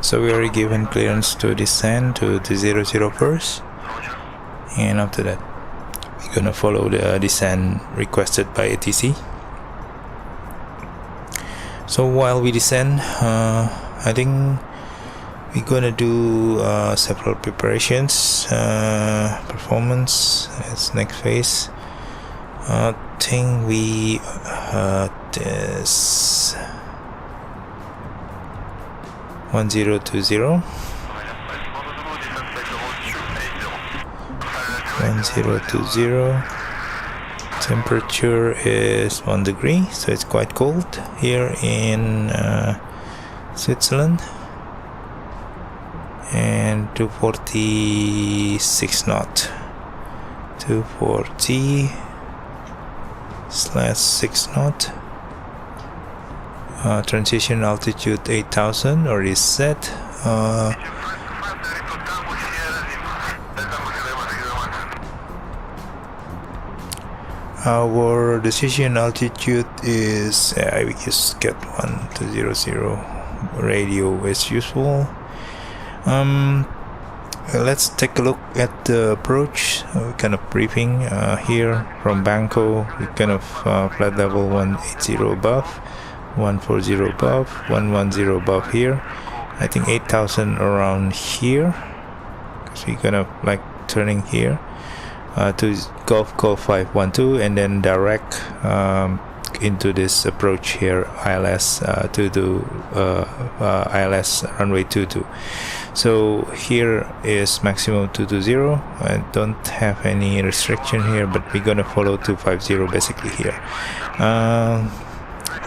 So we already given clearance to descend to the 00 first, and after that we're gonna follow the descent requested by ATC. So while we descend, I think we're gonna do several preparations. Performance is next phase. I think we this 1020 1020. Temperature is 1 degree, so it's quite cold here in Switzerland, and 246 knot, 240/6 knot. Transition altitude 8,000 already set. Our decision altitude is we just get 1200 radio as usual. Let's take a look at the approach. Kind of briefing here from Banco. We kind of flight level 180 above, 140 above, 110 above here. I think 8,000 around here, because we kind of like turning here to Golf 512, and then direct into this approach here, ILS to do ILS runway 22. So here is maximum 220. I don't have any restriction here, but we're gonna follow 250 basically here.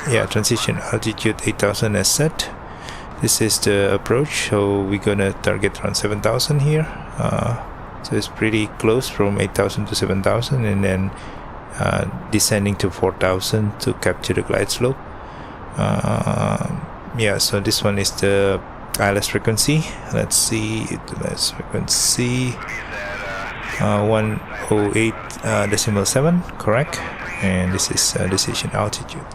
Yeah, transition altitude 8,000 as set. This is the approach, so we're gonna target around 7,000 here. So it's pretty close from 8,000 to 7,000, and then descending to 4,000 to capture the glide slope. Yeah, so this one is the ILS frequency. Let's see, ILS frequency 108.7, correct, and this is decision altitude.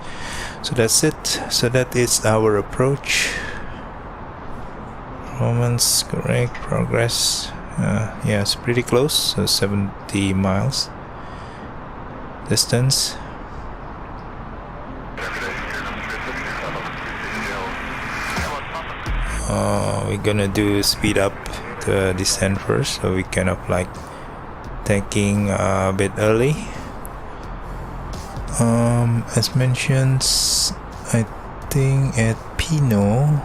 So that's it. So that is our approach. Performance correct, progress. Yeah, it's pretty close, so 70 miles distance. We're gonna do speed up the descent first, so we kind of like taking a bit early. As mentioned, I think at Pino,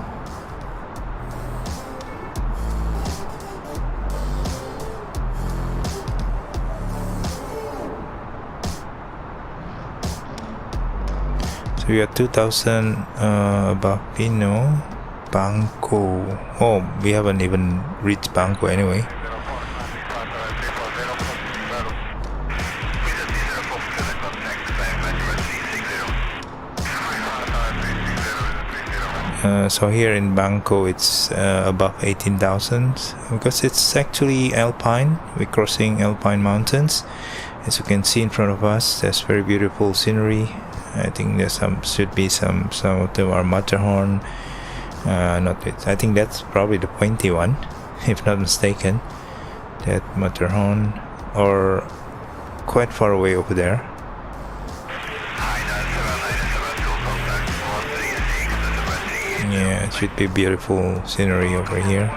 so we are 2,000 above Pino. Banco, oh, we haven't even reached Banco anyway. So here in Banco it's above 18,000, because it's actually alpine. We're crossing alpine mountains. As you can see in front of us, there's very beautiful scenery. I think there's should be some of them are Matterhorn. Not it. I think that's probably the pointy one, if not mistaken. That Matterhorn, or quite far away over there. Yeah, it should be beautiful scenery over here.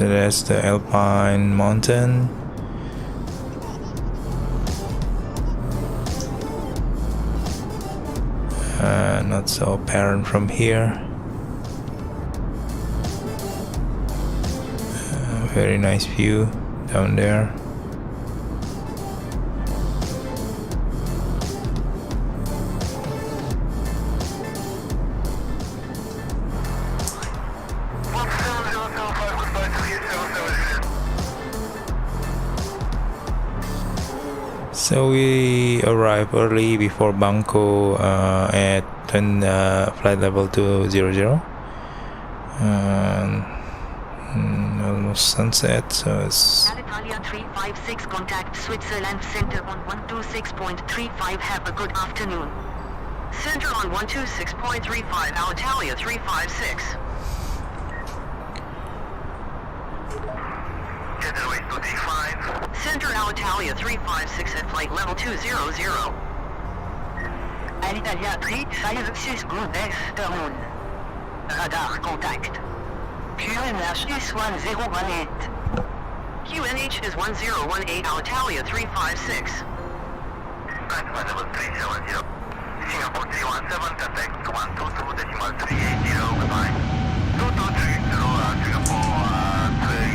So that's the Alpine mountain. Not so apparent from here. Very nice view down there. So we arrived early before Bangkok at flight level 200. Almost sunset, so it's Alitalia 356 contact Switzerland Center on 126.35. Have a good afternoon. Center on 126.35, Alitalia 356. Headway to D5. Center Alitalia 356 at flight level 200. Alitalia 356 good afternoon. Radar contact. QNH is 1018. QNH is 1018, Alitalia 356. Flight level 370. Singapore 317, contact 122.380, goodbye. 2230, Singapore 30.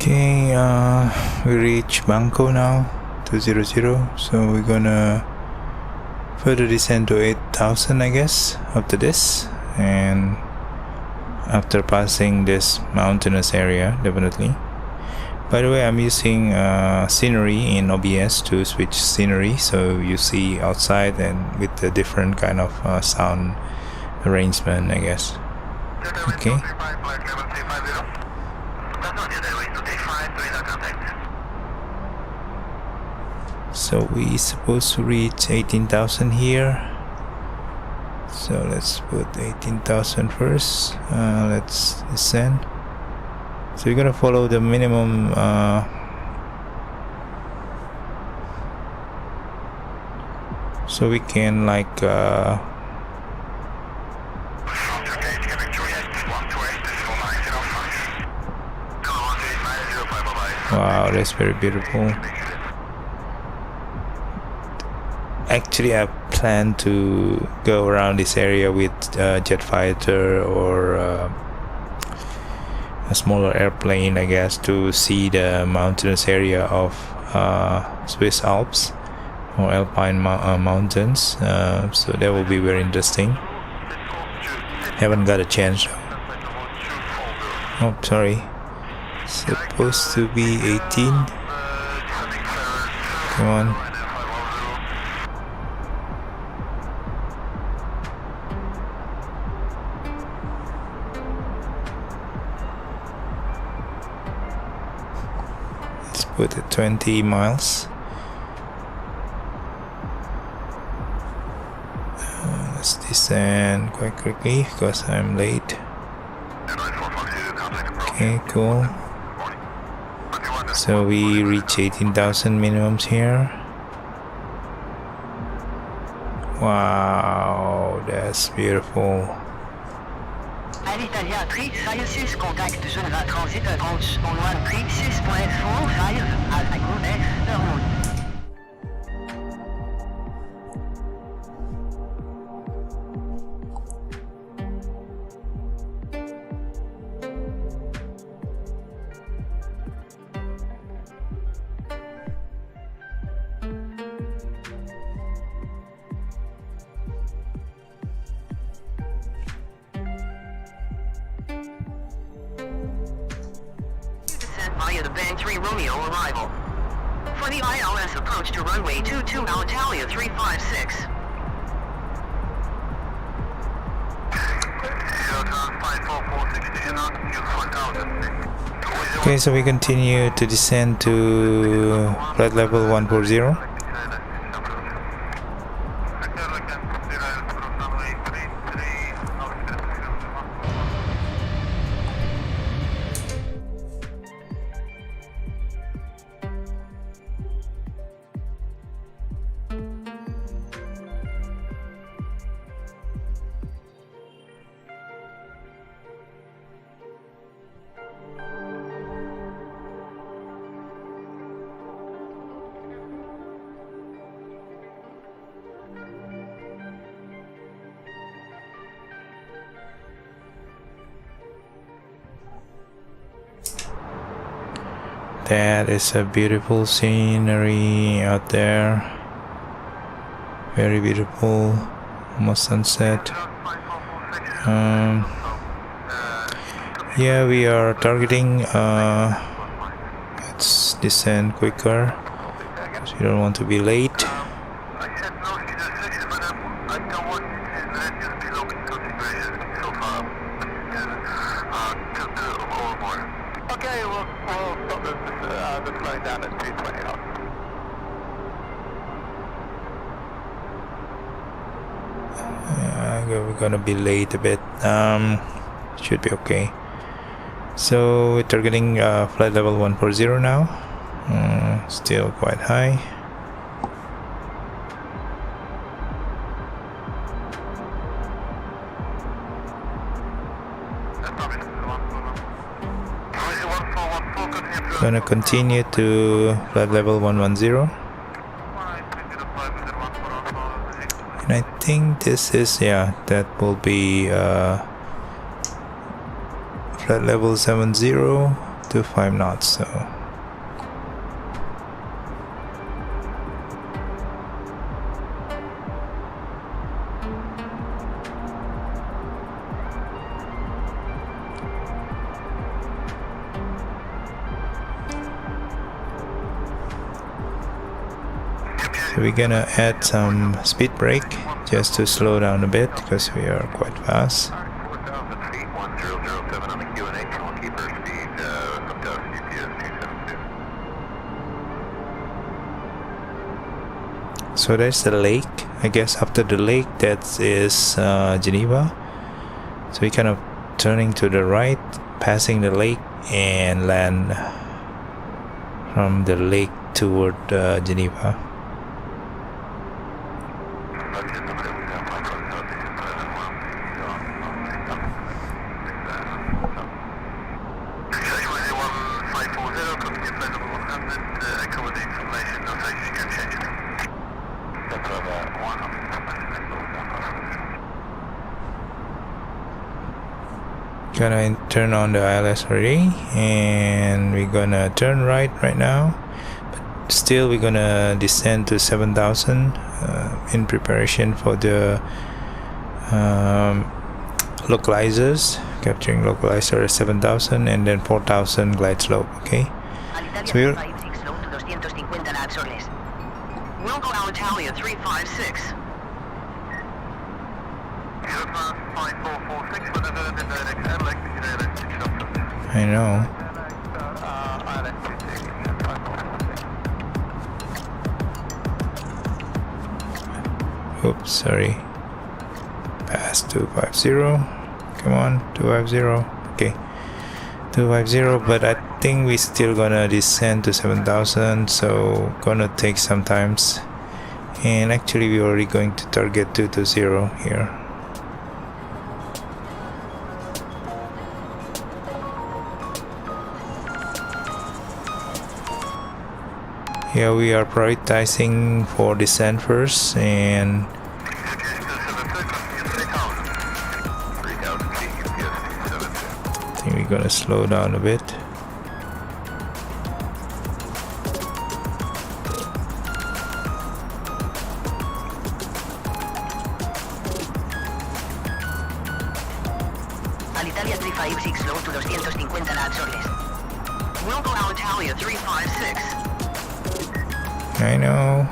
Okay, we reach Bangkok now, 200, so we're gonna further descend to 8,000 I guess after this, and after passing this mountainous area definitely. By the way, I'm using scenery in OBS to switch scenery, so you see outside and with the different kind of sound arrangement I guess. Okay. So we supposed to reach 18,000 here. So let's put 18,000 first. Let's descend. So we're gonna follow the minimum so we can like wow, that's very beautiful. Actually, I plan to go around this area with jet fighter or a smaller airplane, I guess, to see the mountainous area of Swiss Alps or Alpine mountains. So that will be very interesting. Haven't got a chance Oh, sorry. Supposed to be 18. Come on. Let's put it 20 miles. Let's descend quite quickly because I'm late. Okay, cool. So we reach 18,000 minimums here. Wow, that's beautiful. Alitalia 356, contact Geneva Transit approach on 136.45 Alpha Group X Terminal. Via the Bang 3 Romeo arrival. For the ILS approach to runway 22 Alitalia 356. Okay, so we continue to descend to flight level 140. That is a beautiful scenery out there. Very beautiful, almost sunset. Yeah, we are targeting. Let's descend quicker because we don't want to be late. Okay, we'll stop this flying down at 220 knots. We're gonna be late a bit. Should be okay. So we're targeting flight level 140 now. Still quite high. Gonna continue to flight level 110. And I think this is, yeah, that will be flight level 70 to 5 knots. So we're gonna add some speed brake just to slow down a bit because we are quite fast. So there's the lake. I guess after the lake that is Geneva. So we kind of turning to the right, passing the lake, and land from the lake toward Geneva. Gonna turn on the ILS already, and we're gonna turn right now, but still we're gonna descend to 7,000 in preparation for the localizers, capturing localizer at 7,000 and then 4,000 glide slope. Okay, so we're We'll go Alitalia 356. I know. Oops, sorry. Pass 250. Come on, 250. Okay, 250. But I think we still gonna descend to 7,000. So gonna take some times. And actually, we're already going to target 220 here. Here we are prioritizing for descent first, and I think we're gonna slow down a bit. Alitalia 356 slow to 250 knots or less. We'll go Alitalia 356. I know.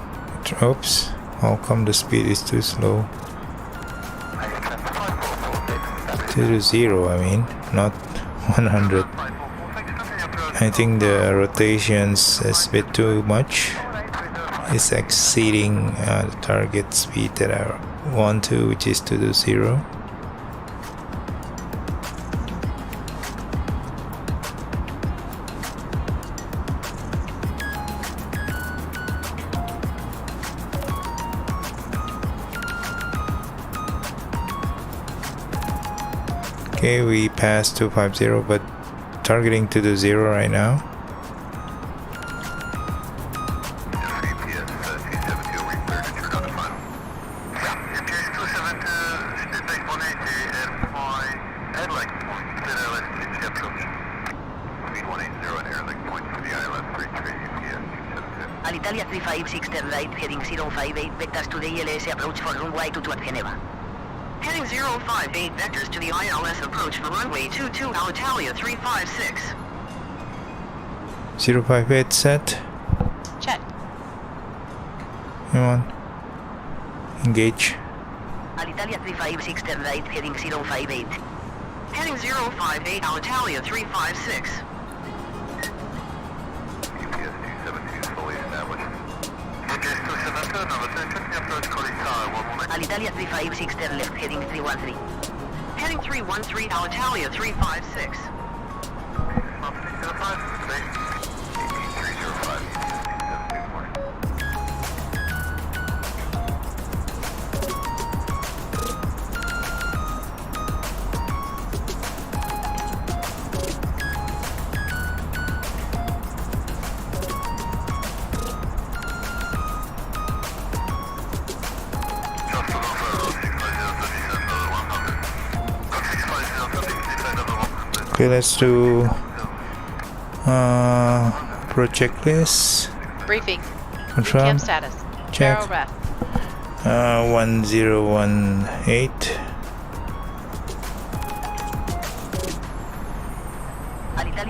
Oops. How come the speed is too slow? 220, I mean, not 100. I think the rotations is a bit too much. It's exceeding the target speed that I want to, which is 220. Okay, we passed 250, but targeting 220 right now. Alitalia 356 turn right heading 058 vectors to the ILS approach for runway 22 at Geneva. Heading 058 vectors to the ILS approach for runway 22 Alitalia 356. 058 set. Check. Come on. Engage. Alitalia 356 turn right heading 058. Heading 058 Alitalia 356. Alitalia 356 turn left heading 313. Heading 313 Alitalia 356. Okay, let's do approach checklist. Briefing. Confirm. Cam status. Check. Barrel ref. 1018.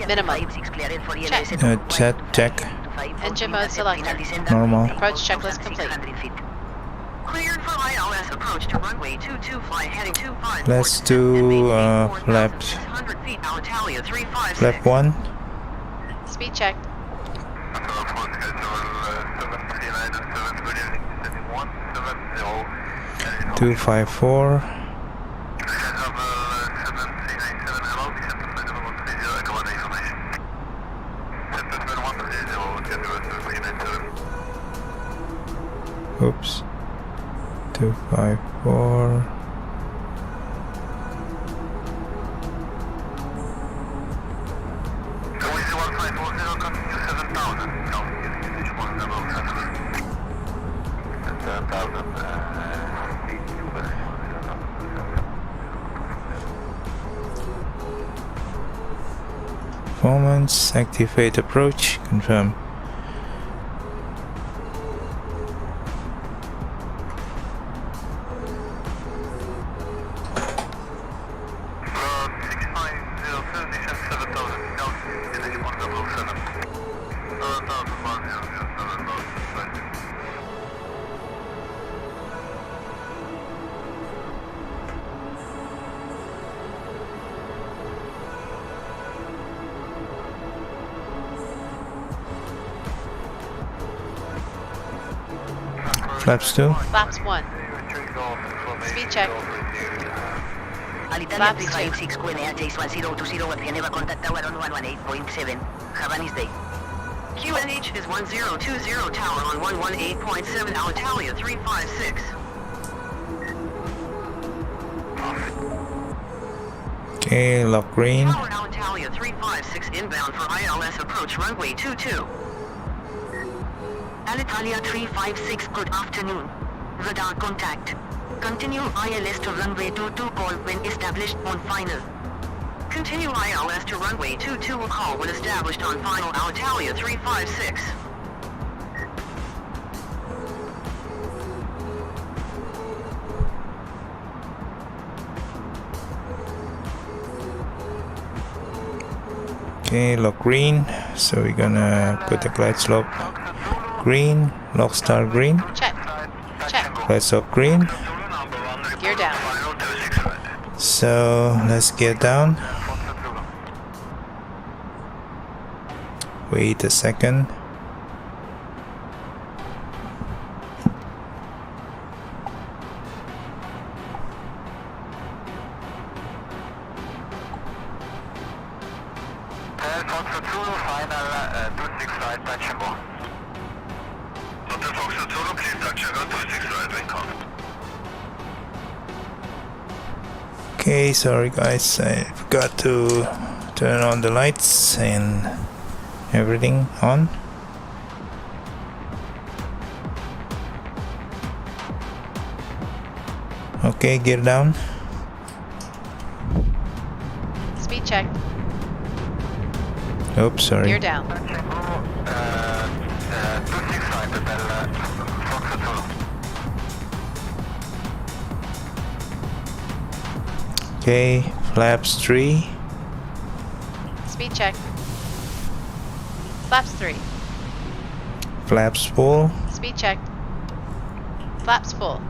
Minimum. Check. Set check. Engine mode selector. Normal. Approach checklist complete. Cleared for ILS approach to runway 22 fly heading 25. Let's do flap 600 feet Alitalia 356. flap 1. Speed check. 254. Oops. 254. Performance, activate approach, confirm. Flaps 2. Flaps 1. Speed check. Alitalia Flaps 2. 356 QNH 1020 at Geneva, contact tower on 118.7. Have a nice day. QNH is 1020 tower on 118.7 Alitalia 356. Okay, lock green. Tower Alitalia 356 inbound for ILS approach runway 22. Alitalia 356, good afternoon. Radar contact. Continue ILS to runway 22, call when established on final. Continue ILS to runway 22 will call when established on final Alitalia 356. Okay, lock green. So we're gonna put the glide slope green, lock star green, Check. Check. glide slope green. Gear down. So let's get down. Wait a second. Okay, sorry guys, I forgot to turn on the lights and everything on. Okay, gear down. Speed check. Oops, sorry. Gear down. Okay, flaps 3. Speed check. Flaps 3. Flaps full. Speed check. Flaps full.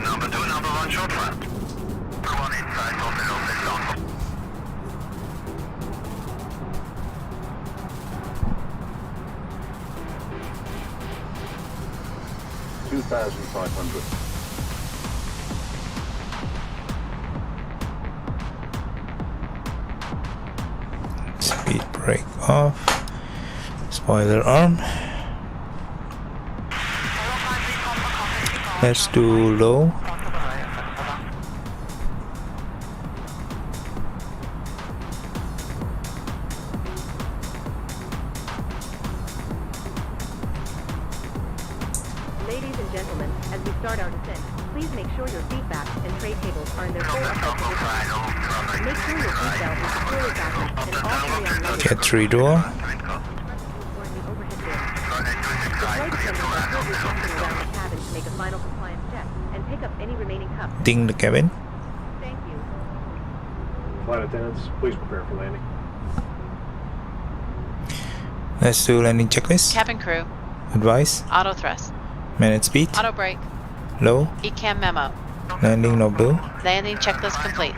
Number 2, number 1 short flap. 1 inside, down. 2,500. Speed brake off. Spoiler arm. Let's do low. Ladies and gentlemen, as we start our descent, please make sure your seat backs and tray tables are in their full upright position. Make sure your seat belt is securely fastened and all three are loaded. Get 3 door. Or in the overhead bin. The flight attendant will hold your section around the cabin to make a final compliance check and pick up any remaining cups. Ding the cabin. Thank you. Flight attendants, please prepare for landing. Let's do landing checklist. Cabin crew. Advice. Auto thrust. Minute speed. Auto brake. Low. ECAM memo. Landing no blue. Landing checklist complete.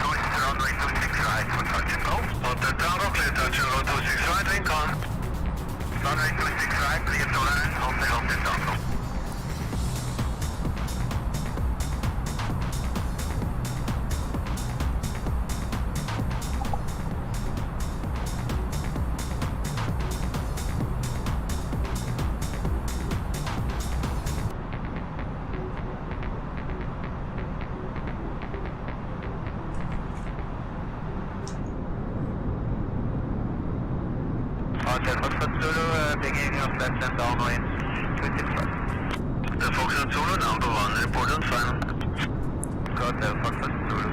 Beginning of left and downwind 25. The Foxtrot Zulu number 1, report on final. Got the Foxtrot Zulu.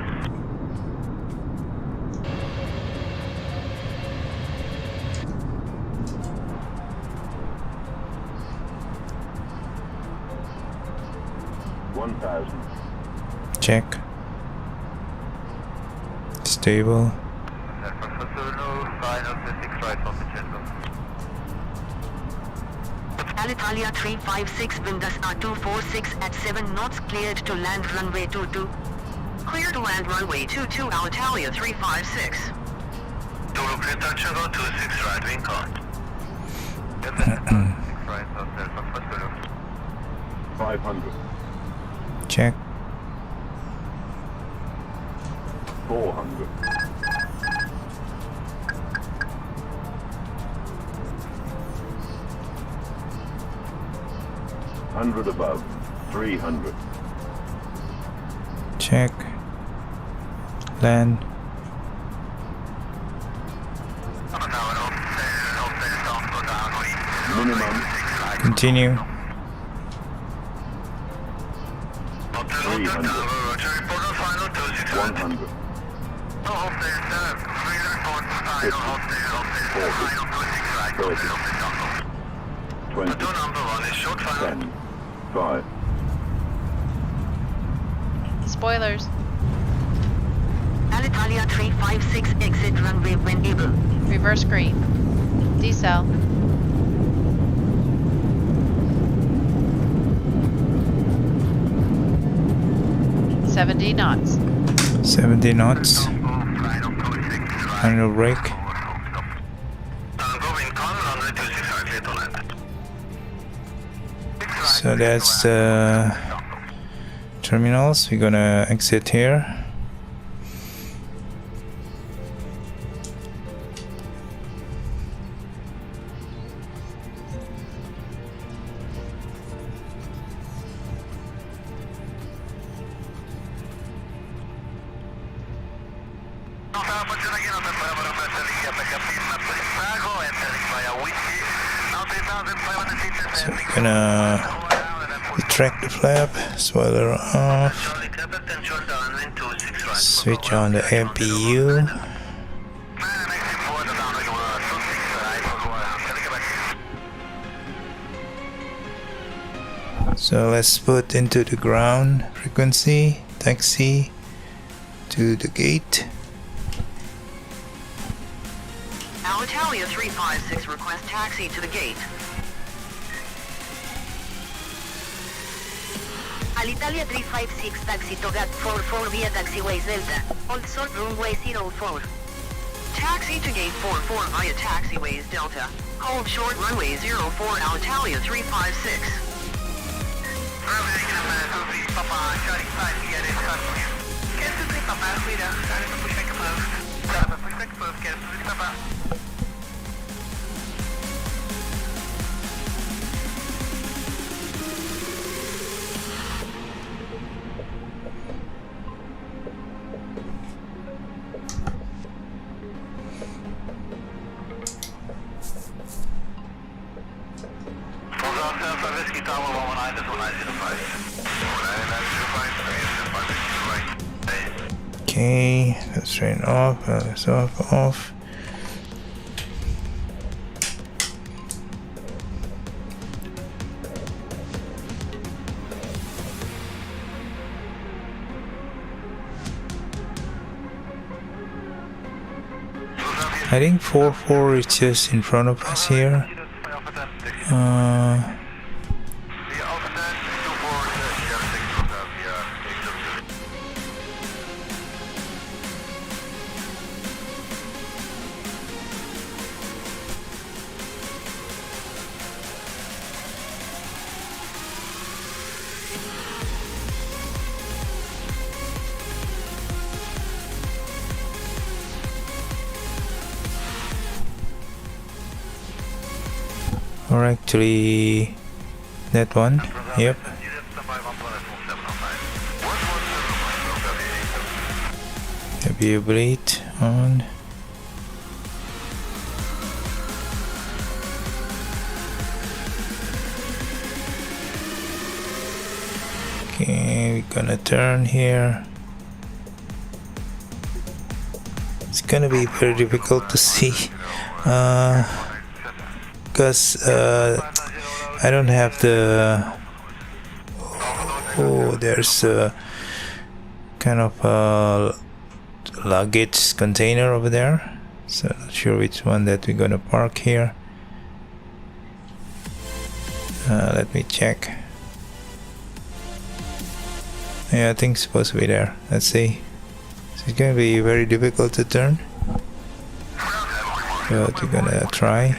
Check. Stable. Alitalia 356, winds are 246 at 7 knots, cleared to land runway 22. Clear to land runway 22 Alitalia 356. Total clear touch and go 26 right wing count. 500. Check. 400. 100 above. 300. Check. Land. Minimum. Continue. 300. 100. 50. 40. 20. 10. 5. Spoilers. Alitalia 356, exit runway when able. Reverse green. Decel. $70 knots. 70 knots. Final brake. So that's the terminals. We're gonna exit here. So we're gonna retract the flap, spoiler off, switch on the MPU. So let's put into the ground frequency, taxi to the gate. Alitalia 356, request taxi to the gate. Alitalia 356, taxi to gate 44 via taxiways Delta. Also runway 04. Taxi to gate 44 via taxiways Delta. Hold short runway 04 Alitalia 356. Okay, let's turn off, let's off. I think 4-4 is just in front of us here. Or actually that one, yep. Aviate on. Okay, we're gonna turn here. It's gonna be very difficult to see because I don't have the there's kind of a luggage container over there, so not sure which one that we're gonna park here. Let me check. Yeah, I think it's supposed to be there. Let's see. So it's gonna be very difficult to turn, but we're gonna try.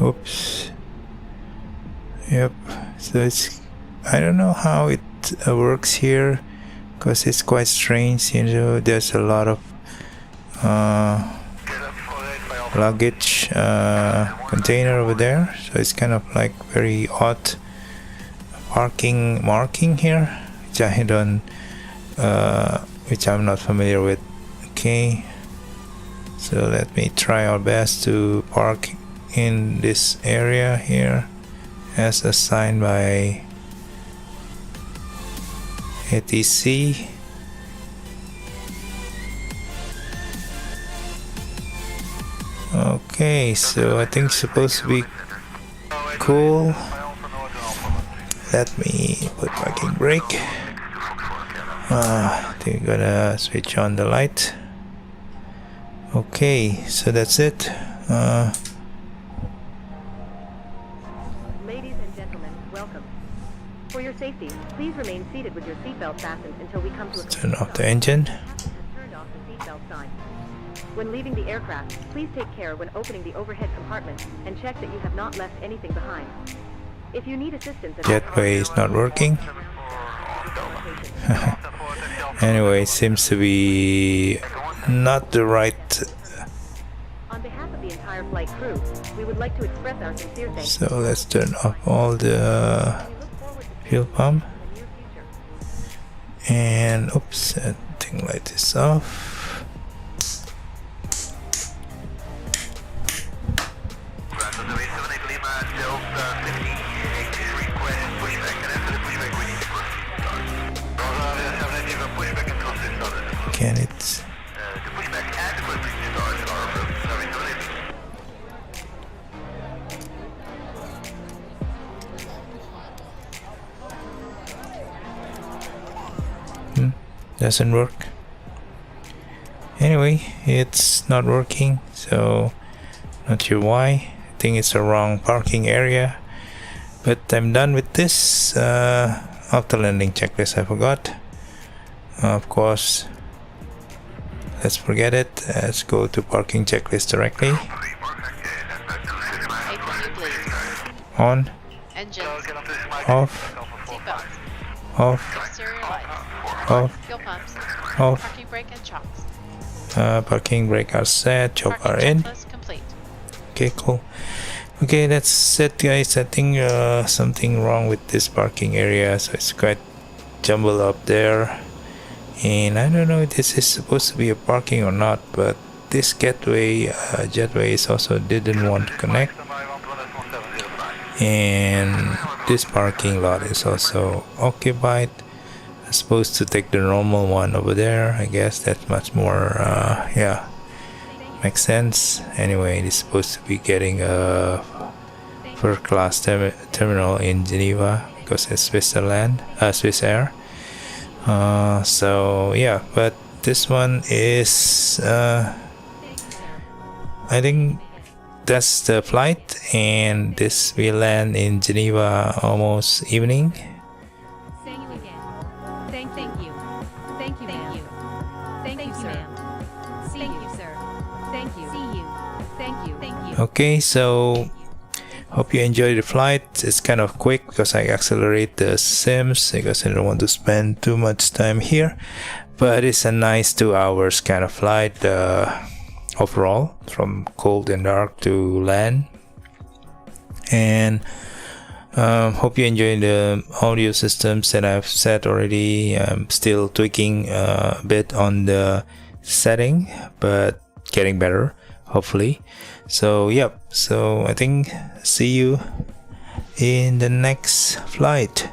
Oops. Yep. So it's, I don't know how it works here, because it's quite strange. You know, there's a lot of luggage container over there, so it's kind of like very odd parking marking here, which I don't which I'm not familiar with. Okay, so let me try our best to park in this area here as assigned by ATC. Okay, so I think it's supposed to be cool. Let me put parking brake. I think I'm gonna switch on the light. Okay, so that's it. Ladies and gentlemen, welcome. For your safety, please remain seated with your seatbelt fastened until we come to a Turn off the engine. turned off the seatbelt sign. When leaving the aircraft, please take care when opening the overhead compartment and check that you have not left anything behind. If you need assistance, Jetway is not working. Anyway, seems to be not the right. On behalf of the entire flight crew, we would like to express our sincere thanks. So let's turn off all the fuel pump. And oops, I think light is off. Can it? Doesn't work. Anyway, it's not working, so not sure why. I think it's a wrong parking area. But I'm done with this. After landing checklist, I forgot. Of course, let's forget it. Let's go to parking checklist directly. On. Engines. Off. Seatbelts. Off. Exterior lights. Off. Fuel pumps. Off. Parking brake and chocks. Parking brake are set. Choke are Parking in. checklist complete. Okay, cool. Okay, that's it, guys. I think something wrong with this parking area, so it's quite jumbled up there. And I don't know if this is supposed to be a parking or not, but this jetway is also didn't want to connect, and this parking lot is also occupied. I'm supposed to take the normal one over there. I guess that's much more yeah, makes sense. Anyway, it's supposed to be getting a first class terminal in Geneva because it's Switzerland, Swiss Air. So yeah, but this one is I think that's the flight, and this will land in Geneva almost evening. Thank you again. Thank you. Thank you, ma'am. Thank you, sir. See you, sir. Thank you. See you. Thank you. Thank you. Okay, so hope you enjoy the flight. It's kind of quick because I accelerate the sims because I don't want to spend too much time here, but it's a nice 2 hours kind of flight overall, from cold and dark to land. And hope you enjoy the audio systems that I've set already. I'm still tweaking a bit on the setting, but getting better, hopefully. So yep, so I think see you in the next flight.